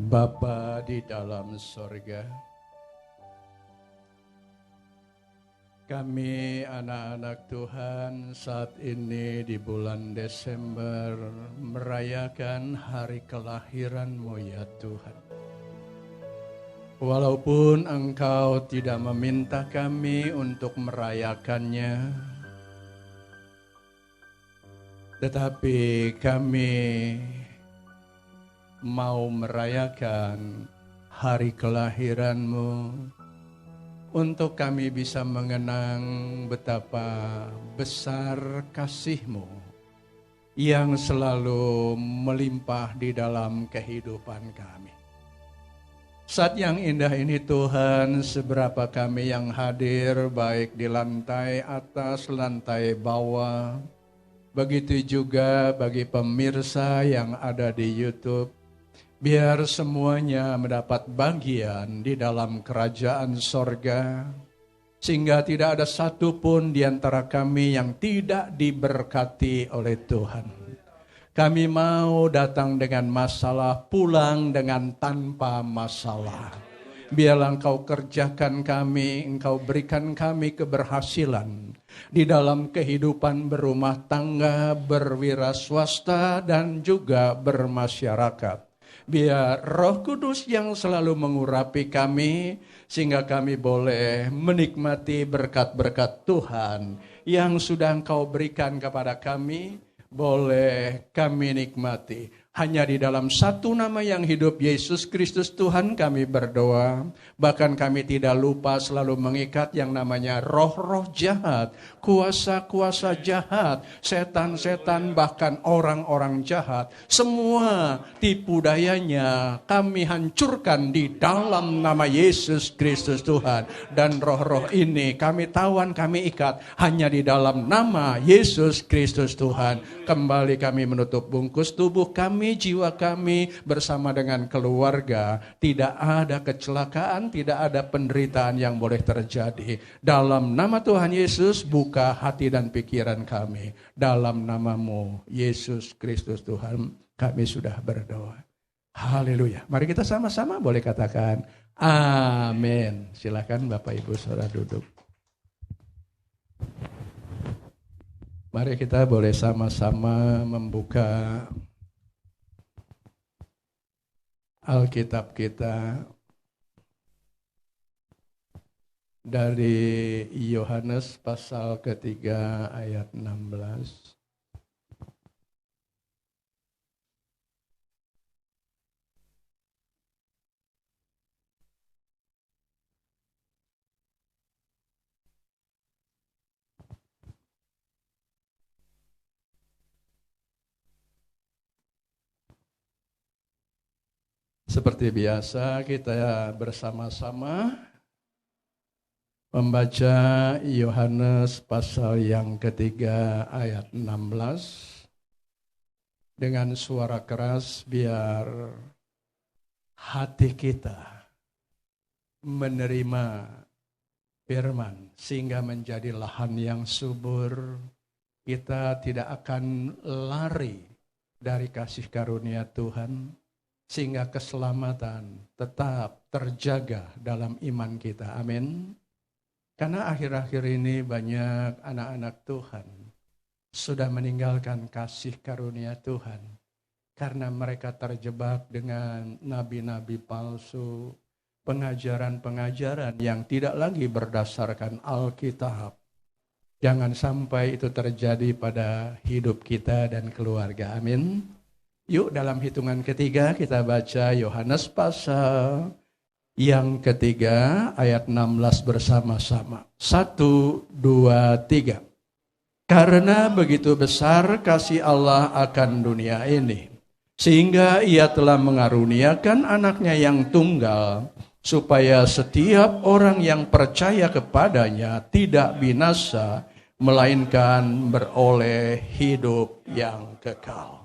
Bapa di dalam sorga, kami anak-anak Tuhan saat ini di bulan Desember merayakan hari kelahiran-Mu ya Tuhan. Walaupun Engkau tidak meminta kami untuk merayakannya, tetapi kami mau merayakan hari kelahiran-Mu untuk kami bisa mengenang betapa besar kasih-Mu yang selalu melimpah di dalam kehidupan kami. Saat yang indah ini Tuhan, seberapa kami yang hadir baik di lantai atas, lantai bawah, begitu juga bagi pemirsa yang ada di YouTube, biar semuanya mendapat bagian di dalam kerajaan sorga, sehingga tidak ada satupun di antara kami yang tidak diberkati oleh Tuhan. Kami mau datang dengan masalah, pulang dengan tanpa masalah. Biarlah Engkau kerjakan kami, Engkau berikan kami keberhasilan di dalam kehidupan berumah tangga, berwira swasta, dan juga bermasyarakat. Biar Roh Kudus yang selalu mengurapi kami, sehingga kami boleh menikmati berkat-berkat Tuhan yang sudah Engkau berikan kepada kami, boleh kami nikmati. Hanya di dalam satu nama yang hidup, Yesus Kristus Tuhan, kami berdoa. Bahkan kami tidak lupa selalu mengikat yang namanya roh-roh jahat, kuasa-kuasa jahat, setan-setan, bahkan orang-orang jahat. Semua tipu dayanya kami hancurkan di dalam nama Yesus Kristus Tuhan. Dan roh-roh ini kami tawan, kami ikat hanya di dalam nama Yesus Kristus Tuhan. Kembali kami menutup bungkus tubuh kami, jiwa kami bersama dengan keluarga. Tidak ada kecelakaan, tidak ada penderitaan yang boleh terjadi. Dalam nama Tuhan Yesus, buka hati dan pikiran kami. Dalam nama-Mu, Yesus Kristus Tuhan, kami sudah berdoa. Haleluya. Mari kita sama-sama boleh katakan amin. Silakan Bapak Ibu Saudara duduk. Mari kita boleh sama-sama membuka Alkitab kita dari Yohanes pasal ketiga ayat 16. Seperti biasa kita bersama-sama membaca Yohanes pasal yang ketiga ayat 16 dengan suara keras biar hati kita menerima firman sehingga menjadi lahan yang subur. Kita tidak akan lari dari kasih karunia Tuhan, sehingga keselamatan tetap terjaga dalam iman kita. Amin. Karena akhir-akhir ini banyak anak-anak Tuhan sudah meninggalkan kasih karunia Tuhan karena mereka terjebak dengan nabi-nabi palsu, pengajaran-pengajaran yang tidak lagi berdasarkan Alkitab. Jangan sampai itu terjadi pada hidup kita dan keluarga. Amin. Yuk dalam hitungan ketiga kita baca Yohanes pasal yang ketiga ayat 16 bersama-sama. 1, 2, 3. Karena begitu besar kasih Allah akan dunia ini, sehingga Ia telah mengaruniakan anaknya yang tunggal, supaya setiap orang yang percaya kepadanya tidak binasa, melainkan beroleh hidup yang kekal.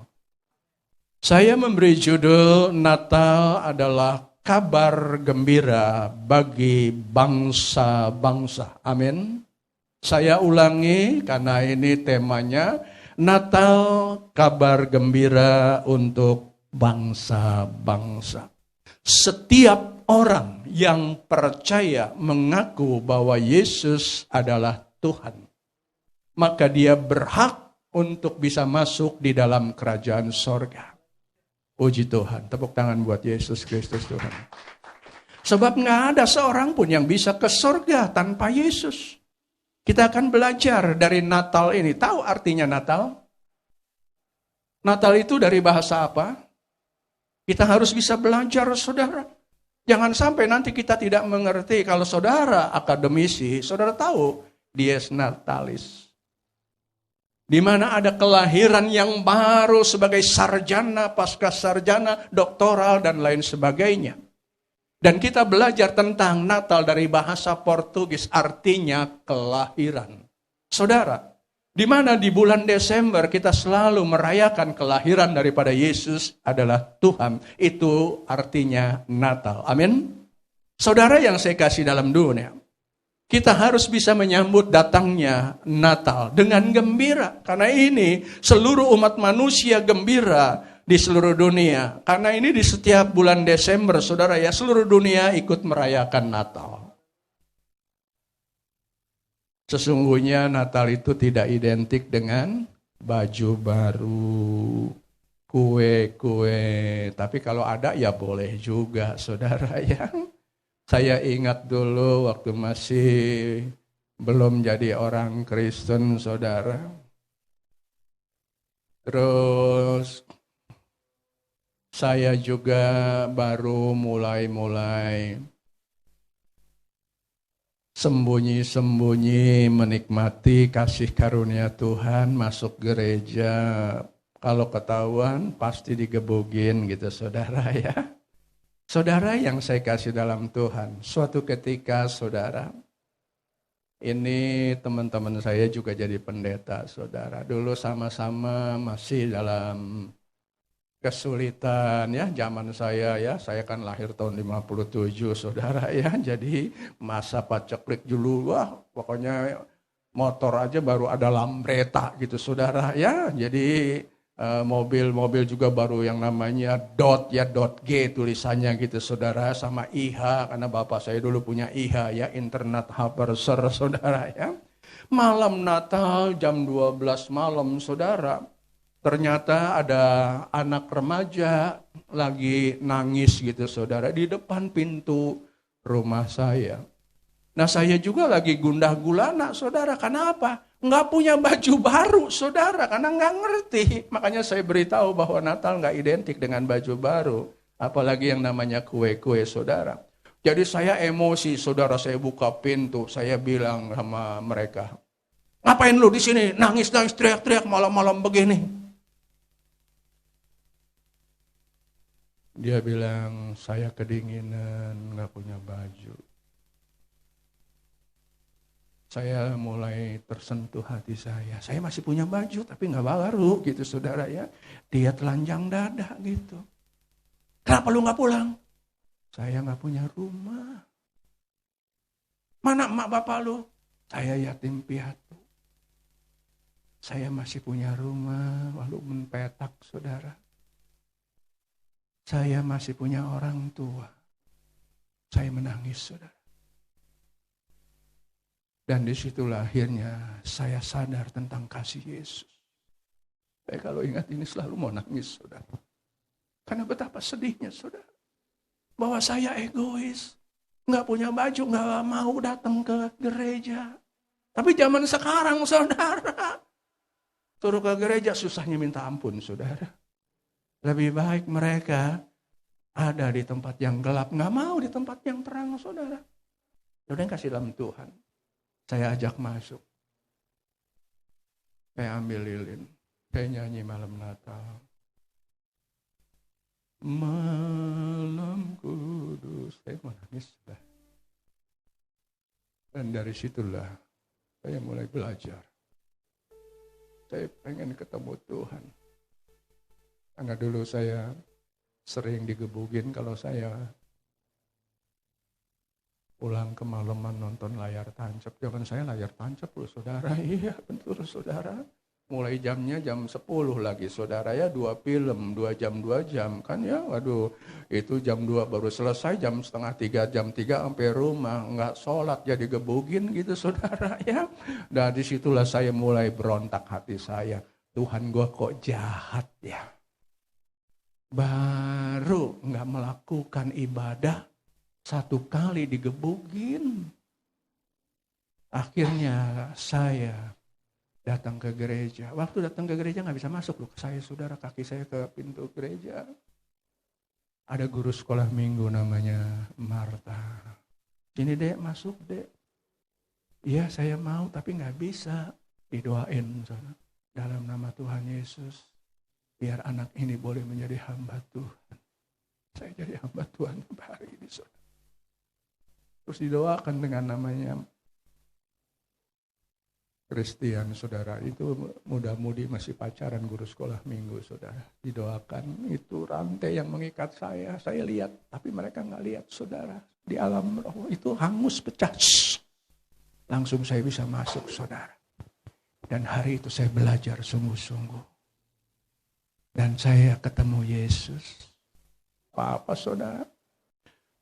Saya memberi judul Natal adalah kabar gembira bagi bangsa-bangsa. Amin. Saya ulangi karena ini temanya Natal kabar gembira untuk bangsa-bangsa. Setiap orang yang percaya mengaku bahwa Yesus adalah Tuhan, maka dia berhak untuk bisa masuk di dalam kerajaan sorga. Puji Tuhan, tepuk tangan buat Yesus Kristus Tuhan. Sebab nggak ada seorang pun yang bisa ke sorga tanpa Yesus. Kita akan belajar dari Natal ini. Tahu artinya Natal? Natal itu dari bahasa apa? Kita harus bisa belajar, saudara. Jangan sampai nanti kita tidak mengerti. Kalau saudara akademisi, saudara tahu dies natalis. Di mana ada kelahiran yang baru sebagai sarjana, pasca sarjana, doktoral, dan lain sebagainya. Dan kita belajar tentang Natal dari bahasa Portugis, artinya kelahiran. Saudara, di mana di bulan Desember kita selalu merayakan kelahiran daripada Yesus adalah Tuhan. Itu artinya Natal. Amin. Saudara yang saya kasih dalam dunia, kita harus bisa menyambut datangnya Natal dengan gembira. Karena ini seluruh umat manusia gembira di seluruh dunia. Karena ini di setiap bulan Desember, saudara ya, seluruh dunia ikut merayakan Natal. Sesungguhnya Natal itu tidak identik dengan baju baru, kue-kue. Tapi kalau ada ya boleh juga, saudara ya. Saya ingat dulu waktu masih belum jadi orang Kristen, saudara. Terus saya juga baru mulai sembunyi-sembunyi menikmati kasih karunia Tuhan, masuk gereja. Kalau ketahuan pasti digebugin gitu, saudara ya. Saudara yang saya kasih dalam Tuhan, suatu ketika saudara, ini teman-teman saya juga jadi pendeta, saudara. Dulu sama-sama masih dalam kesulitan ya, zaman saya ya, saya kan lahir tahun 57, saudara ya. Jadi masa paceklik dulu, wah pokoknya motor aja baru ada lambretta gitu, saudara ya. Jadi mobil-mobil juga baru yang namanya DOT ya, .G tulisannya gitu, saudara, sama IH, karena bapak saya dulu punya IH ya, Internet Haberser, saudara ya. Malam Natal jam 12 malam, saudara, ternyata ada anak remaja lagi nangis gitu, saudara, di depan pintu rumah saya. Nah saya juga lagi gundah gulana, saudara, kenapa? Nggak punya baju baru, saudara, karena nggak ngerti. Makanya saya beritahu bahwa Natal nggak identik dengan baju baru. Apalagi yang namanya kue-kue, saudara. Jadi saya emosi, saudara, saya buka pintu, saya bilang sama mereka, ngapain lu di sini? Nangis-nangis, teriak-teriak malam-malam begini. Dia bilang, saya kedinginan, nggak punya baju. Saya mulai tersentuh hati saya. Saya masih punya baju tapi nggak baru gitu, saudara ya. Dia telanjang dada gitu. Kenapa lu nggak pulang? Saya nggak punya rumah. Mana emak bapak lu? Saya yatim piatu. Saya masih punya rumah walaupun petak, saudara. Saya masih punya orang tua. Saya menangis, saudara. Dan disitulah akhirnya saya sadar tentang kasih Yesus. Saya kalau ingat ini selalu mau nangis, saudara. Karena betapa sedihnya, saudara. Bahwa saya egois. Nggak punya baju, nggak mau datang ke gereja. Tapi zaman sekarang, saudara, suruh ke gereja susahnya minta ampun, saudara. Lebih baik mereka ada di tempat yang gelap. Nggak mau di tempat yang terang, saudara. Udah kasih dalam Tuhan. Saya ajak masuk. Saya ambil lilin. Saya nyanyi malam Natal. Malam kudus. Saya menangis. Dan dari situlah saya mulai belajar. Saya pengen ketemu Tuhan. Karena dulu saya sering digebugin kalau saya pulang kemalaman nonton layar tancap. Zaman saya layar tancap loh, saudara. Iya, betul, saudara. mulai jamnya jam 10 lagi saudara ya, 2 film, 2 jam 2 jam kan ya, waduh itu jam 2 baru selesai, jam setengah 3, jam 3 sampai rumah, nggak sholat jadi gebugin gitu saudara ya. Dan disitulah saya mulai berontak hati saya, Tuhan gua kok jahat ya. Baru nggak melakukan ibadah, 1 kali digebugin. Akhirnya saya datang ke gereja. Waktu datang ke gereja nggak bisa masuk loh. Saya saudara, kaki saya ke pintu gereja. Ada guru sekolah minggu namanya Marta. Sini dek, masuk dek. Iya saya mau tapi nggak bisa. Didoain saudara. Dalam nama Tuhan Yesus. Biar anak ini boleh menjadi hamba Tuhan. Saya jadi hamba Tuhan hari ini saudara. Terus didoakan dengan namanya Christian saudara, itu muda-mudi masih pacaran guru sekolah minggu saudara. Didoakan, itu rantai yang mengikat saya lihat, tapi mereka nggak lihat saudara. Di alam roh itu hangus pecah. Langsung saya bisa masuk saudara. Dan hari itu saya belajar sungguh-sungguh. Dan saya ketemu Yesus. Apa saudara?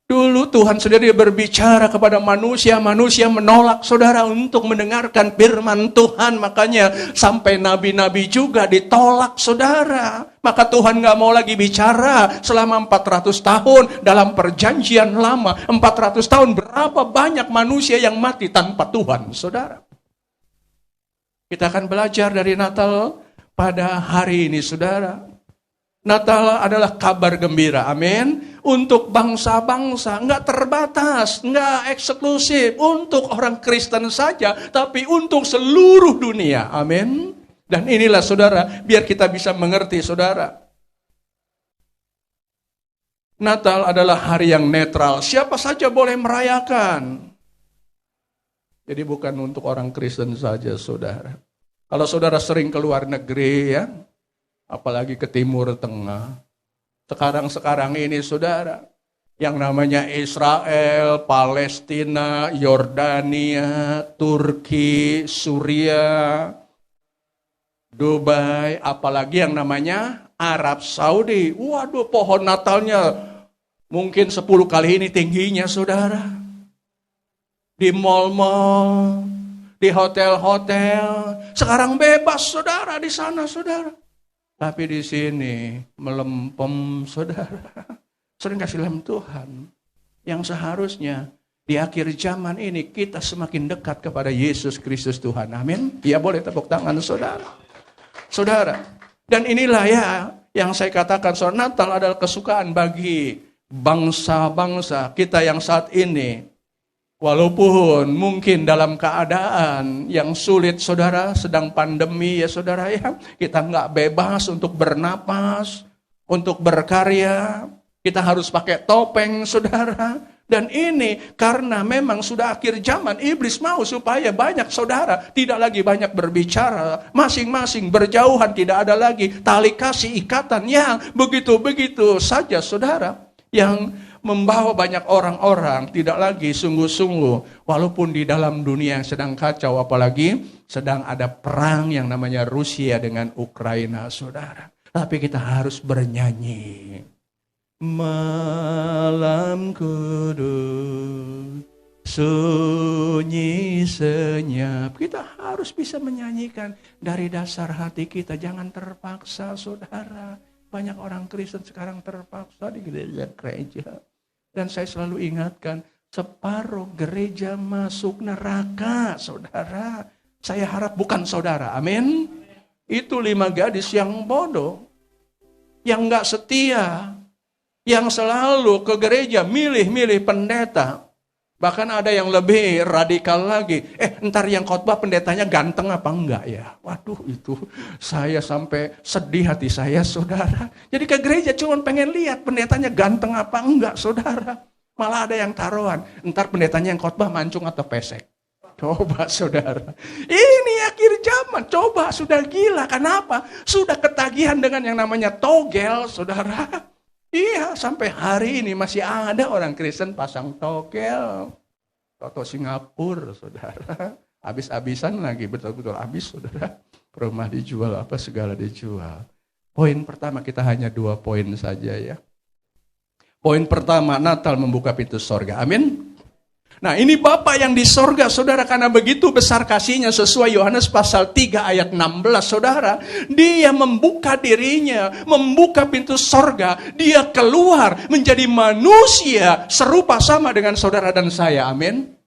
Dulu Tuhan sendiri berbicara kepada manusia, manusia menolak saudara untuk mendengarkan firman Tuhan. Makanya sampai nabi-nabi juga ditolak saudara. Maka Tuhan gak mau lagi bicara selama 400 tahun dalam perjanjian lama. 400 tahun berapa banyak manusia yang mati tanpa Tuhan saudara. Kita akan belajar dari Natal pada hari ini saudara. Natal adalah kabar gembira, amin. Untuk bangsa-bangsa, enggak terbatas, enggak eksklusif untuk orang Kristen saja, tapi untuk seluruh dunia, amin. Dan inilah saudara, biar kita bisa mengerti saudara. Natal adalah hari yang netral, siapa saja boleh merayakan. Jadi bukan untuk orang Kristen saja saudara. Kalau saudara sering keluar negeri ya, apalagi ke Timur Tengah. Sekarang ini saudara, yang namanya Israel, Palestina, Yordania, Turki, Suria, Dubai, apalagi yang namanya Arab Saudi. Waduh, pohon Natalnya mungkin 10 kali ini tingginya saudara. Di mal-mal, di hotel-hotel, sekarang bebas saudara di sana saudara. Tapi di sini melempem saudara. Sering kasih dalam Tuhan. Yang seharusnya di akhir zaman ini kita semakin dekat kepada Yesus Kristus Tuhan. Amin. Ya boleh tepuk tangan saudara. Saudara. Dan inilah ya yang saya katakan saudara, Natal adalah kesukaan bagi bangsa-bangsa kita yang saat ini. Walaupun mungkin dalam keadaan yang sulit saudara, sedang pandemi ya saudara ya, kita nggak bebas untuk bernapas, untuk berkarya, kita harus pakai topeng saudara. Dan ini karena memang sudah akhir zaman, iblis mau supaya banyak saudara tidak lagi banyak berbicara, masing-masing berjauhan, tidak ada lagi tali kasih ikatan yang begitu-begitu saja saudara, yang membawa banyak orang-orang tidak lagi sungguh-sungguh. Walaupun di dalam dunia yang sedang kacau, apalagi sedang ada perang yang namanya Rusia dengan Ukraina, saudara. Tapi kita harus bernyanyi. Malam kudus, sunyi senyap. Kita harus bisa menyanyikan dari dasar hati kita. Jangan terpaksa, saudara. Banyak orang Kristen sekarang terpaksa di gereja. Dan saya selalu ingatkan, separuh gereja masuk neraka, saudara. Saya harap bukan saudara, amin. Itu 5 gadis yang bodoh, yang gak setia, yang selalu ke gereja milih-milih pendeta. Bahkan ada yang lebih radikal lagi. Ntar yang khotbah pendetanya ganteng apa enggak ya? Waduh, itu saya sampai sedih hati saya, saudara. Jadi ke gereja cuma pengen lihat pendetanya ganteng apa enggak, saudara. Malah ada yang taruhan. Ntar pendetanya yang khotbah mancung atau pesek. Coba, saudara. Ini akhir zaman. Coba, sudah gila. Kenapa? Sudah ketagihan dengan yang namanya togel, saudara. Iya, sampai hari ini masih ada orang Kristen pasang togel. Toto Singapura, saudara. Habis-habisan lagi, betul-betul habis, saudara. Rumah dijual, apa segala dijual. Poin pertama kita hanya 2 poin saja ya. Poin pertama, Natal membuka pintu sorga. Amin. Nah ini Bapa yang di sorga, saudara, karena begitu besar kasihnya sesuai Yohanes pasal 3 ayat 16, saudara. Dia membuka dirinya, membuka pintu sorga. Dia keluar menjadi manusia serupa sama dengan saudara dan saya. Amin.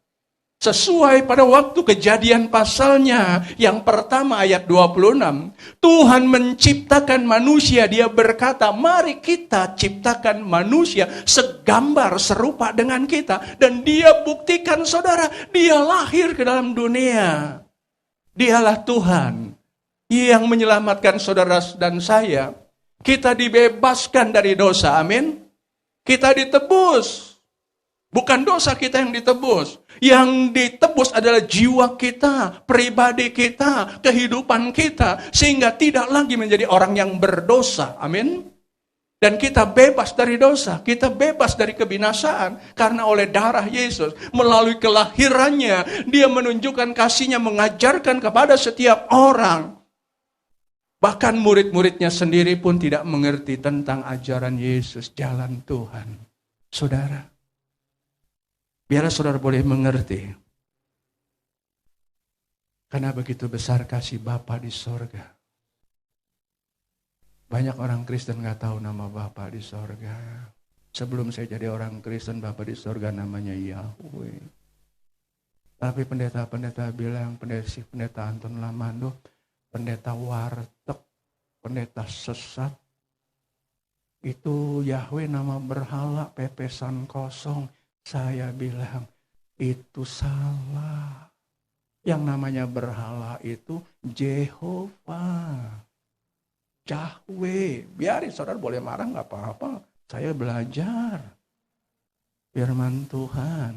Sesuai pada waktu Kejadian pasalnya yang pertama ayat 26. Tuhan menciptakan manusia, dia berkata, mari kita ciptakan manusia segambar serupa dengan kita. Dan dia buktikan, saudara, dia lahir ke dalam dunia. Dialah Tuhan yang menyelamatkan saudara dan saya. Kita dibebaskan dari dosa, amin. Kita ditebus. Bukan dosa kita yang ditebus. Yang ditebus adalah jiwa kita, pribadi kita, kehidupan kita. Sehingga tidak lagi menjadi orang yang berdosa. Amin. Dan kita bebas dari dosa. Kita bebas dari kebinasaan. Karena oleh darah Yesus, melalui kelahirannya, dia menunjukkan kasihnya, mengajarkan kepada setiap orang. Bahkan murid-muridnya sendiri pun tidak mengerti tentang ajaran Yesus, jalan Tuhan. Saudara, biarlah saudara boleh mengerti. Karena begitu besar kasih Bapa di sorga. Banyak orang Kristen gak tahu nama Bapa di sorga. Sebelum saya jadi orang Kristen, Bapa di sorga namanya Yahweh. Tapi pendeta-pendeta bilang, pendeta Anton Lamando, pendeta warteg, pendeta sesat. Itu Yahweh nama berhala, pepesan kosong. Saya bilang, itu salah. Yang namanya berhala itu Jehovah. Yahweh. Biarin saudara boleh marah gak apa-apa. Saya belajar firman Tuhan.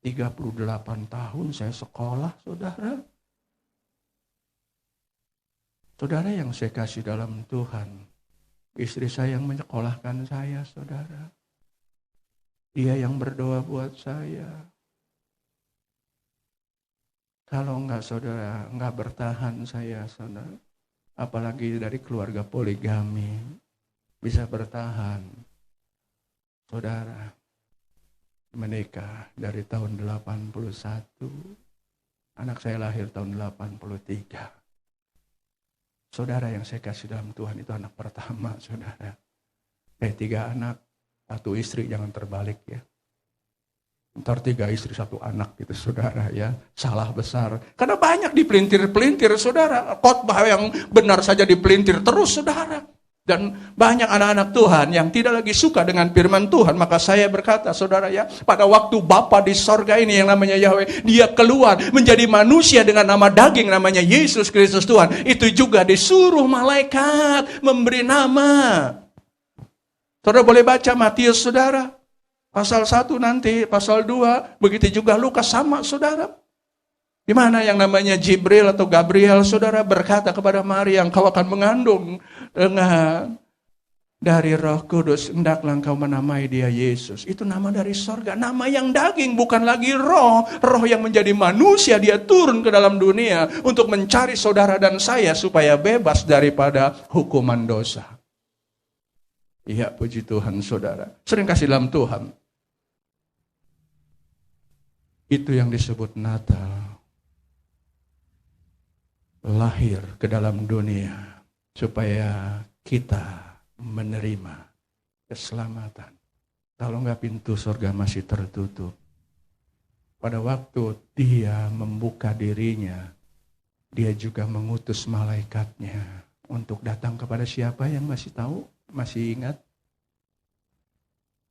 38 tahun saya sekolah, saudara. Saudara yang saya kasih dalam Tuhan. Istri saya yang menyekolahkan saya, saudara. Dia yang berdoa buat saya. Kalau enggak saudara, enggak bertahan saya, saudara. Apalagi dari keluarga poligami. Bisa bertahan. Saudara, menikah dari tahun 81. Anak saya lahir tahun 83. Saudara yang saya kasih dalam Tuhan itu anak pertama, saudara. 3 anak. 1 istri, jangan terbalik ya. Ntar 3 istri 1 anak gitu saudara ya. Salah besar. Karena banyak dipelintir-pelintir saudara. Khotbah yang benar saja dipelintir terus saudara. Dan banyak anak-anak Tuhan yang tidak lagi suka dengan firman Tuhan. Maka saya berkata saudara ya. Pada waktu Bapa di sorga ini yang namanya Yahweh. Dia keluar menjadi manusia dengan nama daging namanya Yesus Kristus Tuhan. Itu juga disuruh malaikat memberi nama. Saudara boleh baca Matius saudara. Pasal 1 nanti, pasal 2. Begitu juga Lukas sama saudara. Di mana yang namanya Jibril atau Gabriel saudara berkata kepada Maria, engkau akan mengandung dengan dari Roh Kudus. Hendaklah engkau menamai dia Yesus. Itu nama dari sorga. Nama yang daging, bukan lagi roh. Roh yang menjadi manusia, dia turun ke dalam dunia untuk mencari saudara dan saya supaya bebas daripada hukuman dosa. Iya, puji Tuhan saudara. Sering kasih dalam Tuhan. Itu yang disebut Natal. Lahir ke dalam dunia. Supaya kita menerima keselamatan. Kalau enggak pintu surga masih tertutup. Pada waktu dia membuka dirinya. Dia juga mengutus malaikatnya. Untuk datang kepada siapa yang masih tahu? Masih ingat?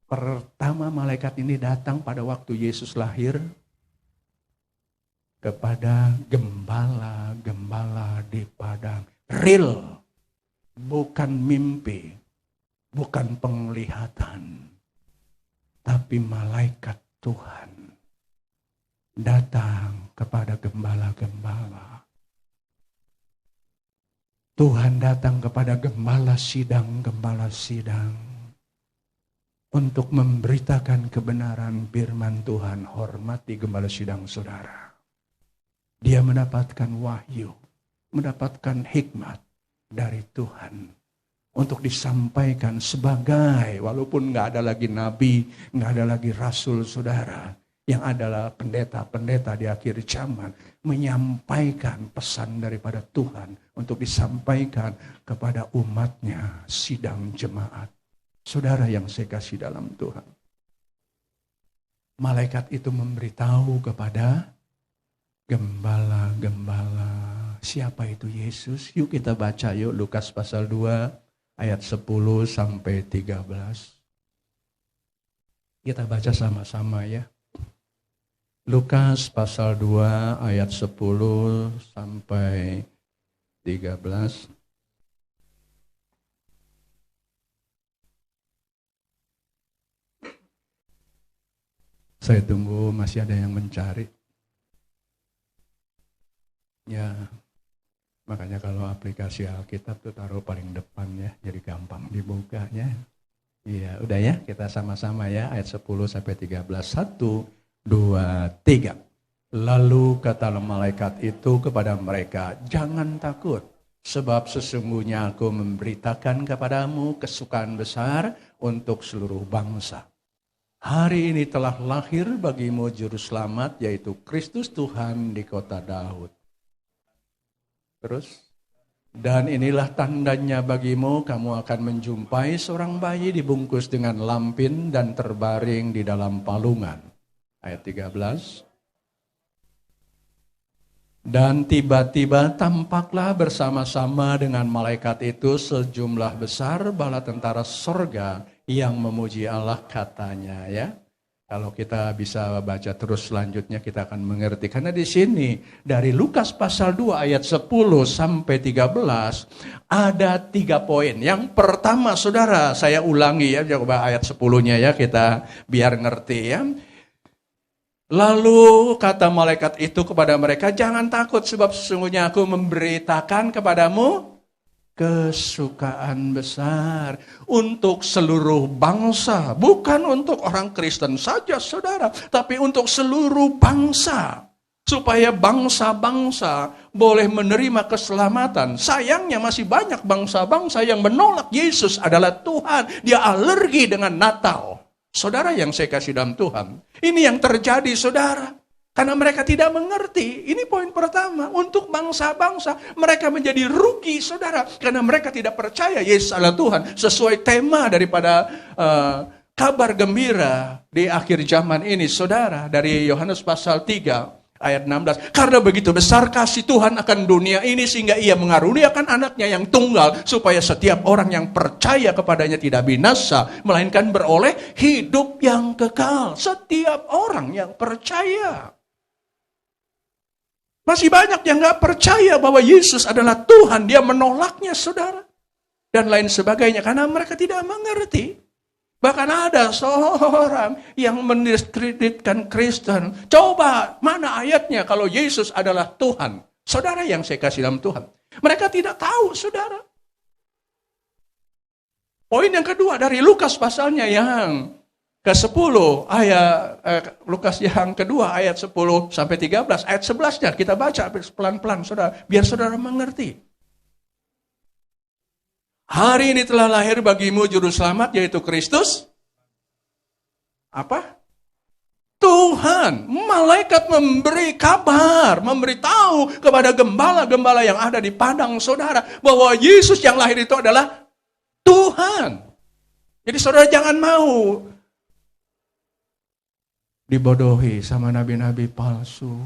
Pertama malaikat ini datang pada waktu Yesus lahir kepada gembala-gembala di padang. Real, bukan mimpi, bukan penglihatan, tapi malaikat Tuhan datang kepada gembala-gembala. Tuhan datang kepada gembala sidang untuk memberitakan kebenaran firman Tuhan. Hormati gembala sidang saudara. Dia mendapatkan wahyu mendapatkan hikmat dari Tuhan untuk disampaikan sebagai, walaupun nggak ada lagi nabi, nggak ada lagi rasul, saudara, yang adalah pendeta-pendeta di akhir zaman, menyampaikan pesan daripada Tuhan untuk disampaikan kepada umatnya, sidang jemaat. Saudara yang saya kasih dalam Tuhan, malaikat itu memberitahu kepada gembala-gembala. Siapa itu Yesus? Yuk kita baca yuk, Lukas pasal 2 ayat 10 sampai 13. Kita baca sama-sama ya. Lukas pasal 2 ayat 10 sampai 13. Saya tunggu, masih ada yang mencari. Ya, makanya kalau aplikasi Alkitab tuh taruh paling depan ya, jadi gampang dibukanya. Iya, udah ya, kita sama-sama ya, ayat 10 sampai 13. 1, 2, 3. Lalu kata malaikat itu kepada mereka, jangan takut, sebab sesungguhnya aku memberitakan kepadamu kesukaan besar untuk seluruh bangsa. Hari ini telah lahir bagimu juru selamat, yaitu Kristus Tuhan di kota Daud. Terus, dan inilah tandanya bagimu, kamu akan menjumpai seorang bayi dibungkus dengan lampin dan terbaring di dalam palungan. Ayat 13. Dan tiba-tiba tampaklah bersama-sama dengan malaikat itu sejumlah besar bala tentara sorga yang memuji Allah, katanya ya. Kalau kita bisa baca terus selanjutnya kita akan mengerti. Karena di sini dari Lukas pasal 2 ayat 10 sampai 13 ada 3 poin. Yang pertama saudara, saya ulangi ya, coba ayat 10-nya ya kita biar ngerti ya. Lalu kata malaikat itu kepada mereka, jangan takut sebab sesungguhnya aku memberitakan kepadamu kesukaan besar untuk seluruh bangsa. Bukan untuk orang Kristen saja saudara, tapi untuk seluruh bangsa. Supaya bangsa-bangsa boleh menerima keselamatan. Sayangnya masih banyak bangsa-bangsa yang menolak Yesus adalah Tuhan. Dia alergi dengan Natal. Saudara yang saya kasih dalam Tuhan, ini yang terjadi saudara. Karena mereka tidak mengerti. Ini poin pertama. Untuk bangsa-bangsa, mereka menjadi rugi saudara. Karena mereka tidak percaya Yesus adalah Tuhan. Sesuai tema daripada kabar gembira di akhir zaman ini saudara. Dari Yohanes pasal 3 ayat 16. Karena begitu besar kasih Tuhan akan dunia ini sehingga ia mengaruniakan anaknya yang tunggal. Supaya setiap orang yang percaya kepadanya tidak binasa. Melainkan beroleh hidup yang kekal. Setiap orang yang percaya. Masih banyak yang gak percaya bahwa Yesus adalah Tuhan. Dia menolaknya saudara. Dan lain sebagainya. Karena mereka tidak mengerti. Bahkan ada seorang yang mendiskreditkan Kristen. Coba, mana ayatnya kalau Yesus adalah Tuhan? Saudara yang saya kasih dalam Tuhan. Mereka tidak tahu, saudara. Poin yang kedua dari Lukas pasalnya yang ke-10, Lukas yang kedua ayat 10 sampai 13, ayat 11-nya kita baca pelan-pelan, saudara, biar saudara mengerti. Hari ini telah lahir bagimu juru selamat, yaitu Kristus. Apa? Tuhan. Malaikat memberi kabar, memberitahu kepada gembala-gembala yang ada di padang saudara, bahwa Yesus yang lahir itu adalah Tuhan. Jadi saudara jangan mau dibodohi sama nabi-nabi palsu.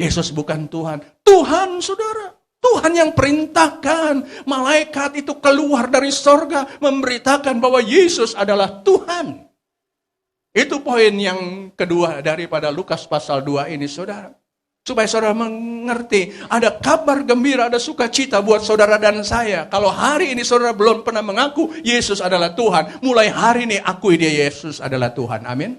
Yesus bukan Tuhan. Tuhan saudara. Tuhan yang perintahkan malaikat itu keluar dari sorga memberitakan bahwa Yesus adalah Tuhan. Itu poin yang kedua daripada Lukas pasal 2 ini saudara. Supaya saudara mengerti ada kabar gembira, ada sukacita buat saudara dan saya. Kalau hari ini saudara belum pernah mengaku Yesus adalah Tuhan, mulai hari ini akui dia Yesus adalah Tuhan. Amin.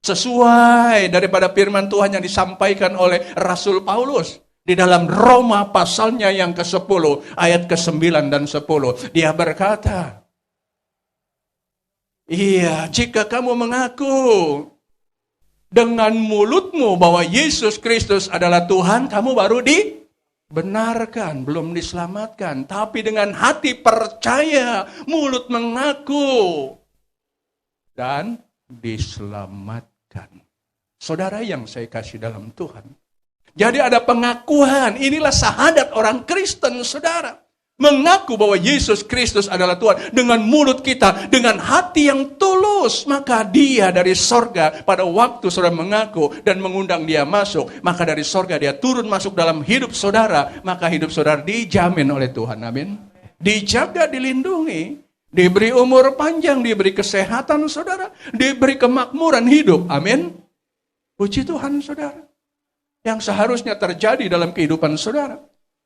Sesuai daripada firman Tuhan yang disampaikan oleh Rasul Paulus. Di dalam Roma pasalnya yang ke-10, ayat ke-9 dan 10. Dia berkata, iya, jika kamu mengaku dengan mulutmu bahwa Yesus Kristus adalah Tuhan, kamu baru Benarkan, belum diselamatkan. Tapi dengan hati percaya, mulut mengaku. Dan diselamatkan. Saudara yang saya kasih dalam Tuhan. Jadi ada pengakuan, inilah syahadat orang Kristen, saudara. Mengaku bahwa Yesus Kristus adalah Tuhan. Dengan mulut kita, dengan hati yang tulus. Maka dia dari sorga, pada waktu saudara mengaku dan mengundang dia masuk. Maka dari sorga dia turun masuk dalam hidup saudara. Maka hidup saudara dijamin oleh Tuhan, amin. Dijaga, dilindungi. Diberi umur panjang, diberi kesehatan saudara. Diberi kemakmuran hidup, amin. Puji Tuhan saudara. Yang seharusnya terjadi dalam kehidupan saudara.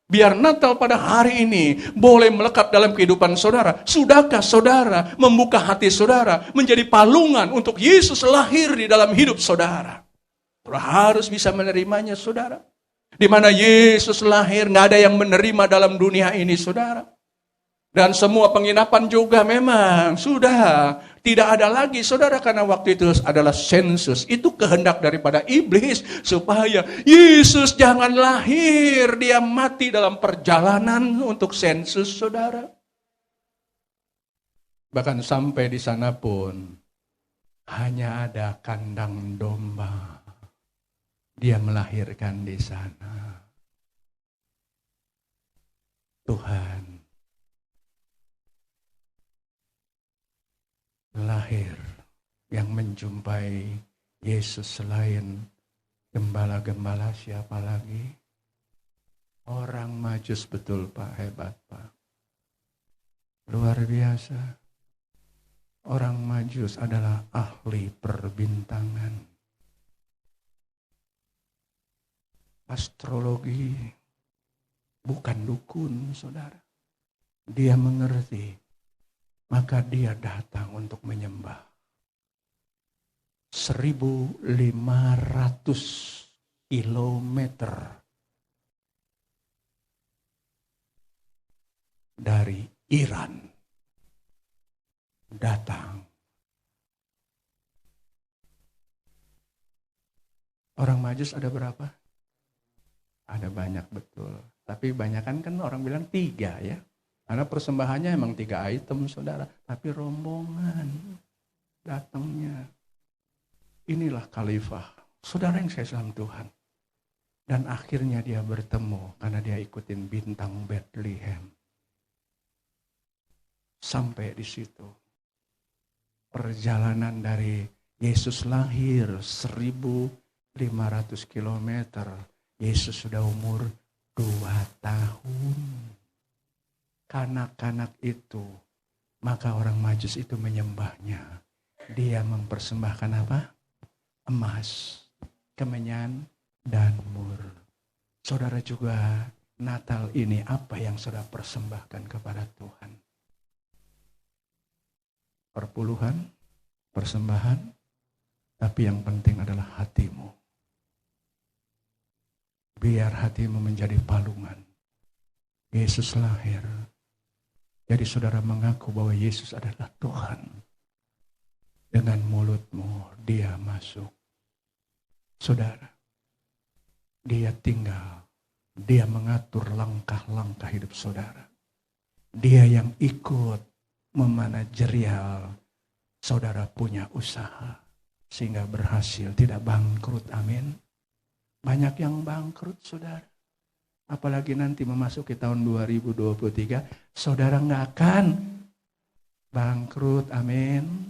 Biar Natal pada hari ini boleh melekat dalam kehidupan saudara. Sudahkah saudara membuka hati saudara menjadi palungan untuk Yesus lahir di dalam hidup saudara? Saudara harus bisa menerimanya saudara. Di mana Yesus lahir, nggak ada yang menerima dalam dunia ini saudara. Dan semua penginapan juga memang sudah tidak ada lagi saudara, karena waktu itu adalah sensus. Itu kehendak daripada iblis supaya Yesus jangan lahir, dia mati dalam perjalanan untuk sensus saudara. Bahkan sampai di sana pun hanya ada kandang domba. Dia melahirkan di sana. Tuhan lahir yang menjumpai Yesus selain gembala-gembala siapa lagi? Orang Majus, betul Pak, hebat Pak. Luar biasa. Orang Majus adalah ahli perbintangan. Astrologi, bukan dukun saudara. Dia mengerti. Maka dia datang untuk menyembah. 1.500 kilometer dari Iran datang. Orang Majus ada berapa? Ada banyak betul. Tapi banyakan kan orang bilang 3 ya. Karena persembahannya emang 3 item saudara. Tapi rombongan datangnya. Inilah khalifah. Saudara yang saya salam Tuhan. Dan akhirnya dia bertemu. Karena dia ikutin bintang Bethlehem. Sampai di situ. Perjalanan dari Yesus lahir 1.500 kilometer. Yesus sudah umur 2 tahun. Kanak-kanak itu, maka orang Majus itu menyembahnya. Dia mempersembahkan apa? Emas, kemenyan, dan mur. Saudara juga Natal ini apa yang saudara persembahkan kepada Tuhan? Perpuluhan, persembahan, tapi yang penting adalah hatimu. Biar hatimu menjadi palungan. Yesus lahir. Jadi saudara mengaku bahwa Yesus adalah Tuhan. Dengan mulutmu dia masuk. Saudara, dia tinggal. Dia mengatur langkah-langkah hidup saudara. Dia yang ikut memanajerial saudara punya usaha. Sehingga berhasil, tidak bangkrut, amin. Banyak yang bangkrut saudara. Apalagi nanti memasuki tahun 2023, saudara nggak akan bangkrut, amin.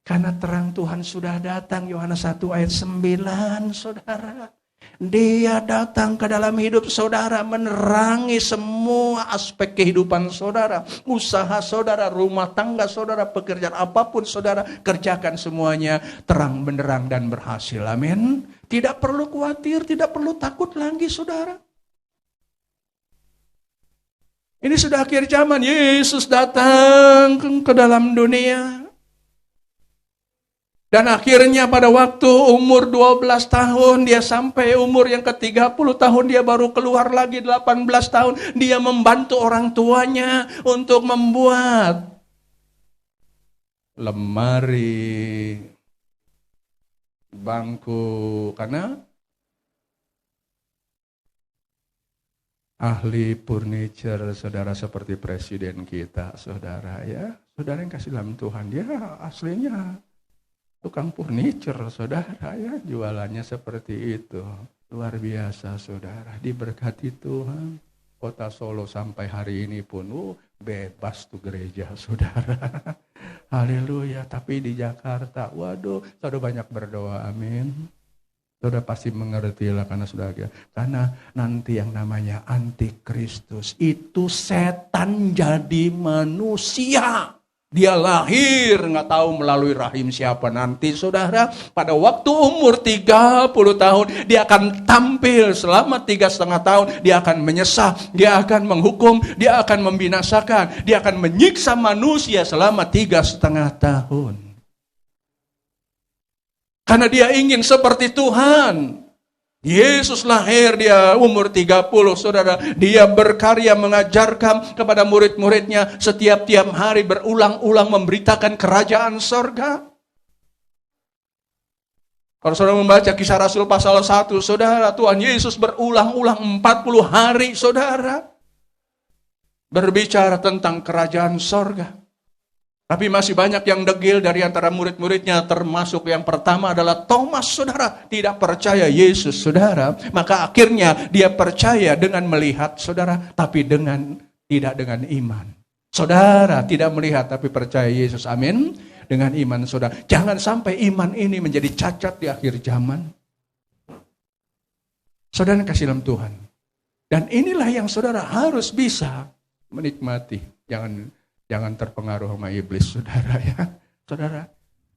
Karena terang Tuhan sudah datang, Yohanes 1 ayat 9, saudara. Dia datang ke dalam hidup saudara, menerangi semua aspek kehidupan saudara. Usaha saudara, rumah tangga saudara, pekerjaan apapun saudara, kerjakan semuanya terang benderang dan berhasil, amin. Tidak perlu khawatir, tidak perlu takut lagi saudara. Ini sudah akhir zaman, Yesus datang ke dalam dunia. Dan akhirnya pada waktu umur 12 tahun, dia sampai umur yang ke-30 tahun, dia baru keluar lagi 18 tahun. Dia membantu orang tuanya untuk membuat lemari, bangku, karena ahli furniture, saudara, seperti presiden kita, saudara ya. Saudara yang kasih dalam Tuhan, dia aslinya tukang furniture, saudara ya. Jualannya seperti itu. Luar biasa, saudara. Diberkati Tuhan. Kota Solo sampai hari ini pun bebas tuh gereja, saudara. Haleluya. Tapi di Jakarta, waduh, saudara banyak berdoa, amin. Saudara pasti mengerti lah karena nanti yang namanya antikristus itu setan jadi manusia. Dia lahir nggak tahu melalui rahim siapa nanti, saudara. Pada waktu umur 30 tahun dia akan tampil selama 3,5 tahun. Dia akan menyesah, dia akan menghukum, dia akan membinasakan, dia akan menyiksa manusia selama 3,5 tahun. Karena dia ingin seperti Tuhan. Yesus lahir, dia umur 30, saudara. Dia berkarya mengajarkan kepada murid-muridnya setiap hari berulang-ulang memberitakan kerajaan sorga. Kalau saudara membaca Kisah Rasul pasal 1, saudara, Tuhan Yesus berulang-ulang 40 hari, saudara. Berbicara tentang kerajaan sorga. Tapi masih banyak yang degil dari antara murid-muridnya, termasuk yang pertama adalah Thomas, saudara. Tidak percaya Yesus, saudara. Maka akhirnya dia percaya dengan melihat, saudara, tapi tidak dengan iman. Saudara tidak melihat tapi percaya Yesus, amin. Dengan iman, saudara. Jangan sampai iman ini menjadi cacat di akhir zaman. Saudara kasih dalam Tuhan. Dan inilah yang saudara harus bisa menikmati. Jangan terpengaruh sama iblis, saudara ya. Saudara.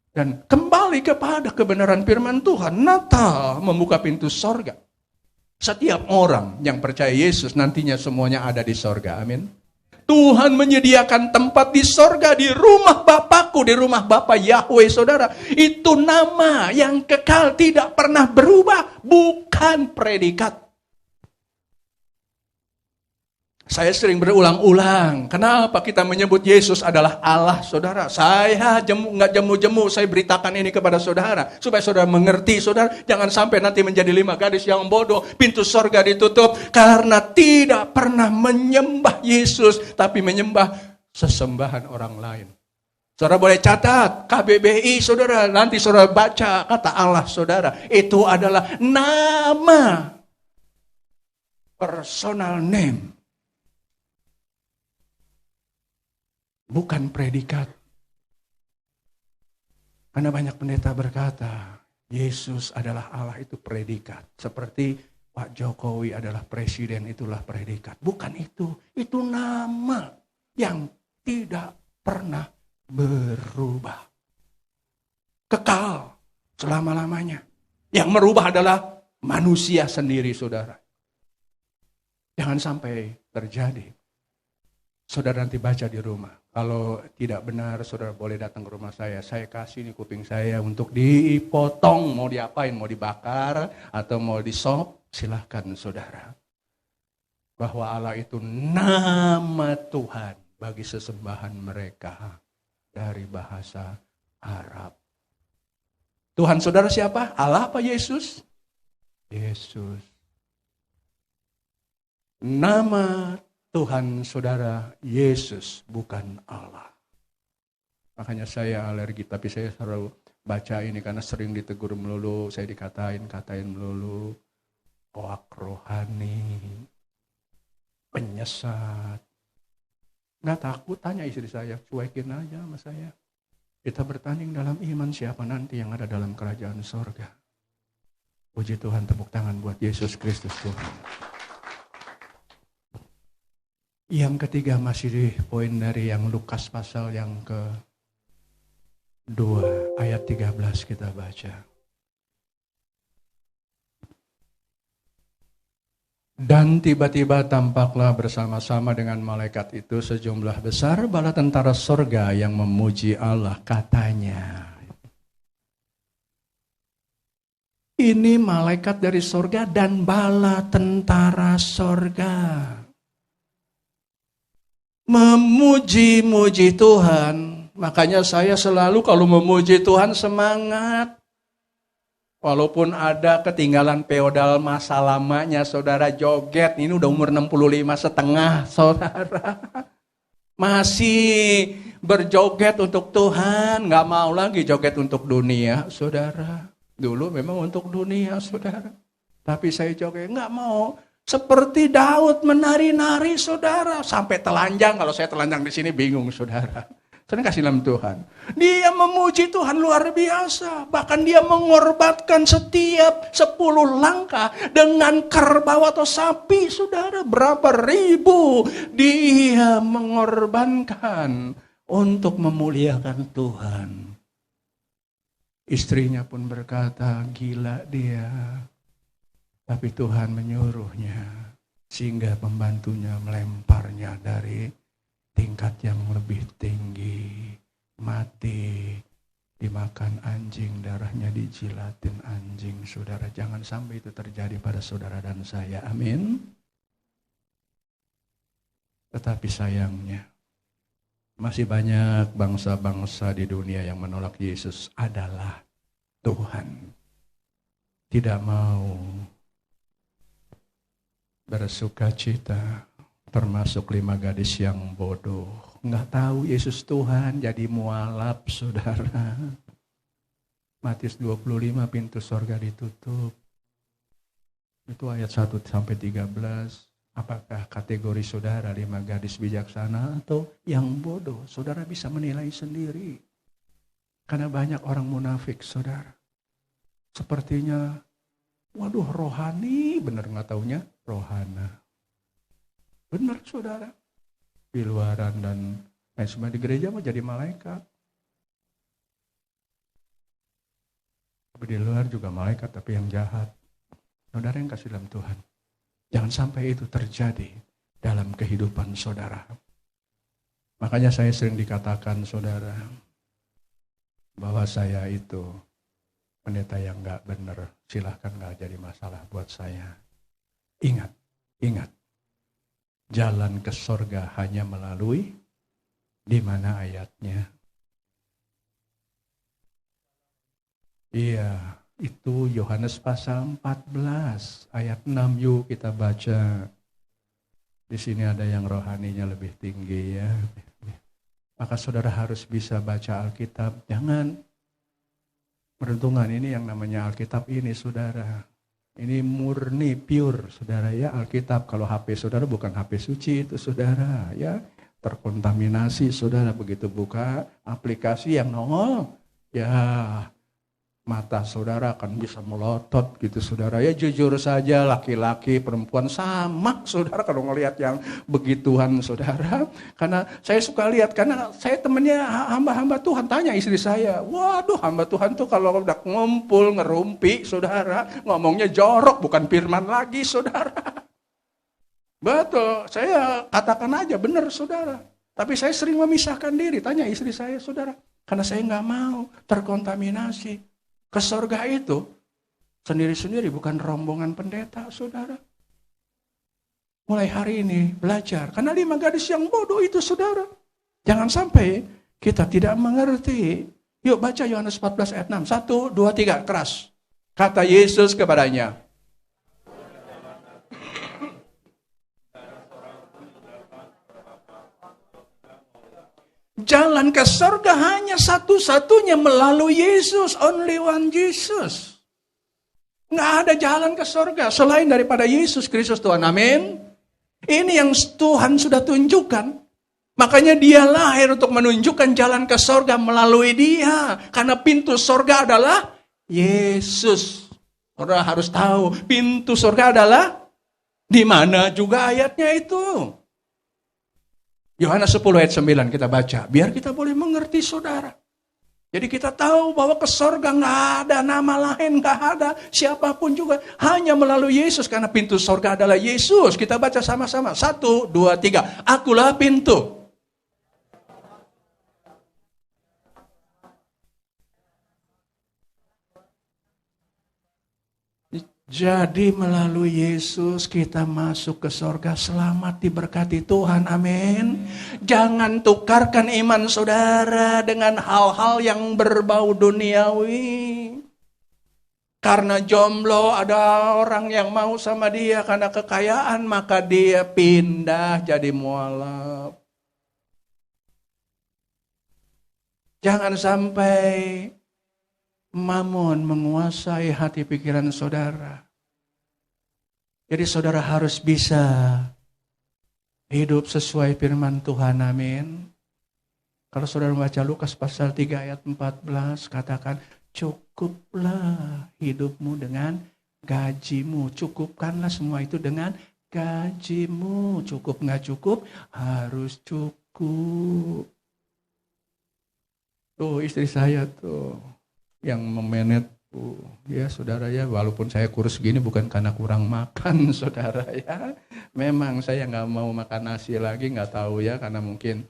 Dan kembali kepada kebenaran firman Tuhan. Natal membuka pintu sorga. Setiap orang yang percaya Yesus nantinya semuanya ada di sorga. Amin. Tuhan menyediakan tempat di sorga, di rumah Bapakku, di rumah Bapa Yahweh, saudara. Itu nama yang kekal, tidak pernah berubah. Bukan predikat. Saya sering berulang-ulang, kenapa kita menyebut Yesus adalah Allah, saudara. Saya nggak jemu-jemu, saya beritakan ini kepada saudara. Supaya saudara mengerti, saudara. Jangan sampai nanti menjadi 5 gadis yang bodoh. Pintu sorga ditutup karena tidak pernah menyembah Yesus. Tapi menyembah sesembahan orang lain. Saudara boleh catat, KBBI, saudara. Nanti saudara baca kata Allah, saudara. Itu adalah nama. Personal name. Bukan predikat. Karena banyak pendeta berkata, Yesus adalah Allah, itu predikat. Seperti Pak Jokowi adalah presiden, itulah predikat. Bukan itu. Itu nama yang tidak pernah berubah. Kekal selama-lamanya. Yang merubah adalah manusia sendiri, saudara. Jangan sampai terjadi. Saudara nanti baca di rumah. Kalau tidak benar, saudara boleh datang ke rumah saya. Saya kasih nih kuping saya untuk dipotong. Mau diapain? Mau dibakar atau mau disop? Silahkan, saudara. Bahwa Allah itu nama Tuhan bagi sesembahan mereka dari bahasa Arab. Tuhan saudara siapa? Allah apa Yesus? Yesus. Nama Tuhan saudara Yesus, bukan Allah. Makanya saya alergi, tapi saya selalu baca ini karena sering ditegur melulu, saya katain melulu. Hoak rohani, penyesat. Nggak takut, tanya istri saya, cuekin aja sama saya. Kita bertanding dalam iman, siapa nanti yang ada dalam kerajaan sorga. Puji Tuhan, tepuk tangan buat Yesus Kristus Tuhan. Yang ketiga masih di poin dari yang Lukas pasal yang ke-2 ayat 13 kita baca. Dan tiba-tiba tampaklah bersama-sama dengan malaikat itu sejumlah besar bala tentara sorga yang memuji Allah, katanya. Ini malaikat dari sorga dan bala tentara sorga. Memuji-muji Tuhan. Makanya saya selalu kalau memuji Tuhan semangat. Walaupun ada ketinggalan feodal masa lamanya, saudara joget. Ini udah umur 65,5, saudara. Masih berjoget untuk Tuhan, gak mau lagi joget untuk dunia, saudara. Dulu memang untuk dunia, saudara. Tapi saya joget, gak mau. Seperti Daud menari-nari, saudara. Sampai telanjang, kalau saya telanjang di sini bingung, saudara. Saya kasih nama Tuhan. Dia memuji Tuhan luar biasa. Bahkan dia mengorbankan setiap 10 langkah dengan kerbau atau sapi, saudara. Berapa ribu dia mengorbankan untuk memuliakan Tuhan. Istrinya pun berkata, gila dia. Tapi Tuhan menyuruhnya. Sehingga pembantunya melemparnya dari tingkat yang lebih tinggi, mati, dimakan anjing, darahnya dijilatin anjing, saudara. Jangan sampai itu terjadi pada saudara dan saya, amin. Tetapi sayangnya, masih banyak bangsa-bangsa di dunia yang menolak Yesus adalah Tuhan. Tidak mau bersuka cita. Termasuk 5 gadis yang bodoh. Nggak tahu Yesus Tuhan, jadi mualaf, saudara. Matius 25, pintu sorga ditutup. Itu ayat 1-13. Apakah kategori saudara 5 gadis bijaksana atau yang bodoh? Saudara bisa menilai sendiri. Karena banyak orang munafik, saudara. Sepertinya, waduh rohani, bener nggak taunya? Rohana. Benar, saudara. Di luaran dan semua di gereja mau jadi malaikat. Tapi di luar juga malaikat, tapi yang jahat. Saudara yang kasih dalam Tuhan. Jangan sampai itu terjadi dalam kehidupan saudara. Makanya saya sering dikatakan, saudara, bahwa saya itu pendeta yang gak benar. Silahkan gak jadi masalah buat saya. Ingat. Jalan ke sorga hanya melalui, di mana ayatnya? Iya, itu Yohanes pasal 14, ayat 6, yuk kita baca. Di sini ada yang rohaninya lebih tinggi ya. Maka saudara harus bisa baca Alkitab, jangan merentungan ini yang namanya Alkitab ini, saudara. Ini murni, pure, saudara ya, Alkitab. Kalau HP saudara bukan HP suci itu, saudara ya. Terkontaminasi, saudara. Begitu buka aplikasi yang nongol, ya mata saudara akan bisa melotot gitu, saudara ya. Jujur saja, laki-laki, perempuan sama, saudara, kalau ngelihat yang begituan, saudara. Karena saya suka lihat, karena saya temennya hamba-hamba Tuhan. Tanya istri saya, waduh hamba Tuhan tuh kalau udah ngumpul, ngerumpi, saudara, ngomongnya jorok, bukan firman lagi, saudara. Betul, saya katakan aja, benar, saudara. Tapi saya sering memisahkan diri, tanya istri saya, saudara. Karena saya nggak mau terkontaminasi. Ke sorga itu sendiri-sendiri, bukan rombongan pendeta, saudara. Mulai hari ini belajar. Karena 5 gadis yang bodoh itu, saudara. Jangan sampai kita tidak mengerti. Yuk baca Yohanes 14 ayat 6. 1, 2, 3, keras. Kata Yesus kepadanya. Jalan ke surga hanya satu-satunya melalui Yesus. Only one Jesus. Nggak ada jalan ke surga selain daripada Yesus Kristus Tuhan. Amin. Ini yang Tuhan sudah tunjukkan. Makanya dia lahir untuk menunjukkan jalan ke surga melalui dia. Karena pintu surga adalah Yesus. Orang harus tahu pintu surga adalah di mana juga ayatnya itu. Yohanes 10 ayat 9 kita baca. Biar kita boleh mengerti, saudara. Jadi kita tahu bahwa ke sorga nggak ada nama lain, nggak ada siapapun juga. Hanya melalui Yesus, karena pintu sorga adalah Yesus. Kita baca sama-sama. 1, 2, 3. Akulah pintu. Jadi melalui Yesus kita masuk ke sorga, selamat diberkati Tuhan, amin. Jangan tukarkan iman saudara dengan hal-hal yang berbau duniawi. Karena jomblo, ada orang yang mau sama dia karena kekayaan, maka dia pindah jadi mualaf. Jangan sampai mammon menguasai hati pikiran saudara. Jadi saudara harus bisa hidup sesuai firman Tuhan, amin. Kalau saudara membaca Lukas pasal 3 ayat 14, katakan, cukuplah hidupmu dengan gajimu. Cukupkanlah semua itu dengan gajimu. Cukup nggak cukup, harus cukup. Tuh istri saya tuh yang memanage tuh. Ya saudara ya, walaupun saya kurus gini bukan karena kurang makan saudara ya. Memang saya nggak mau makan nasi lagi, nggak tahu ya, karena mungkin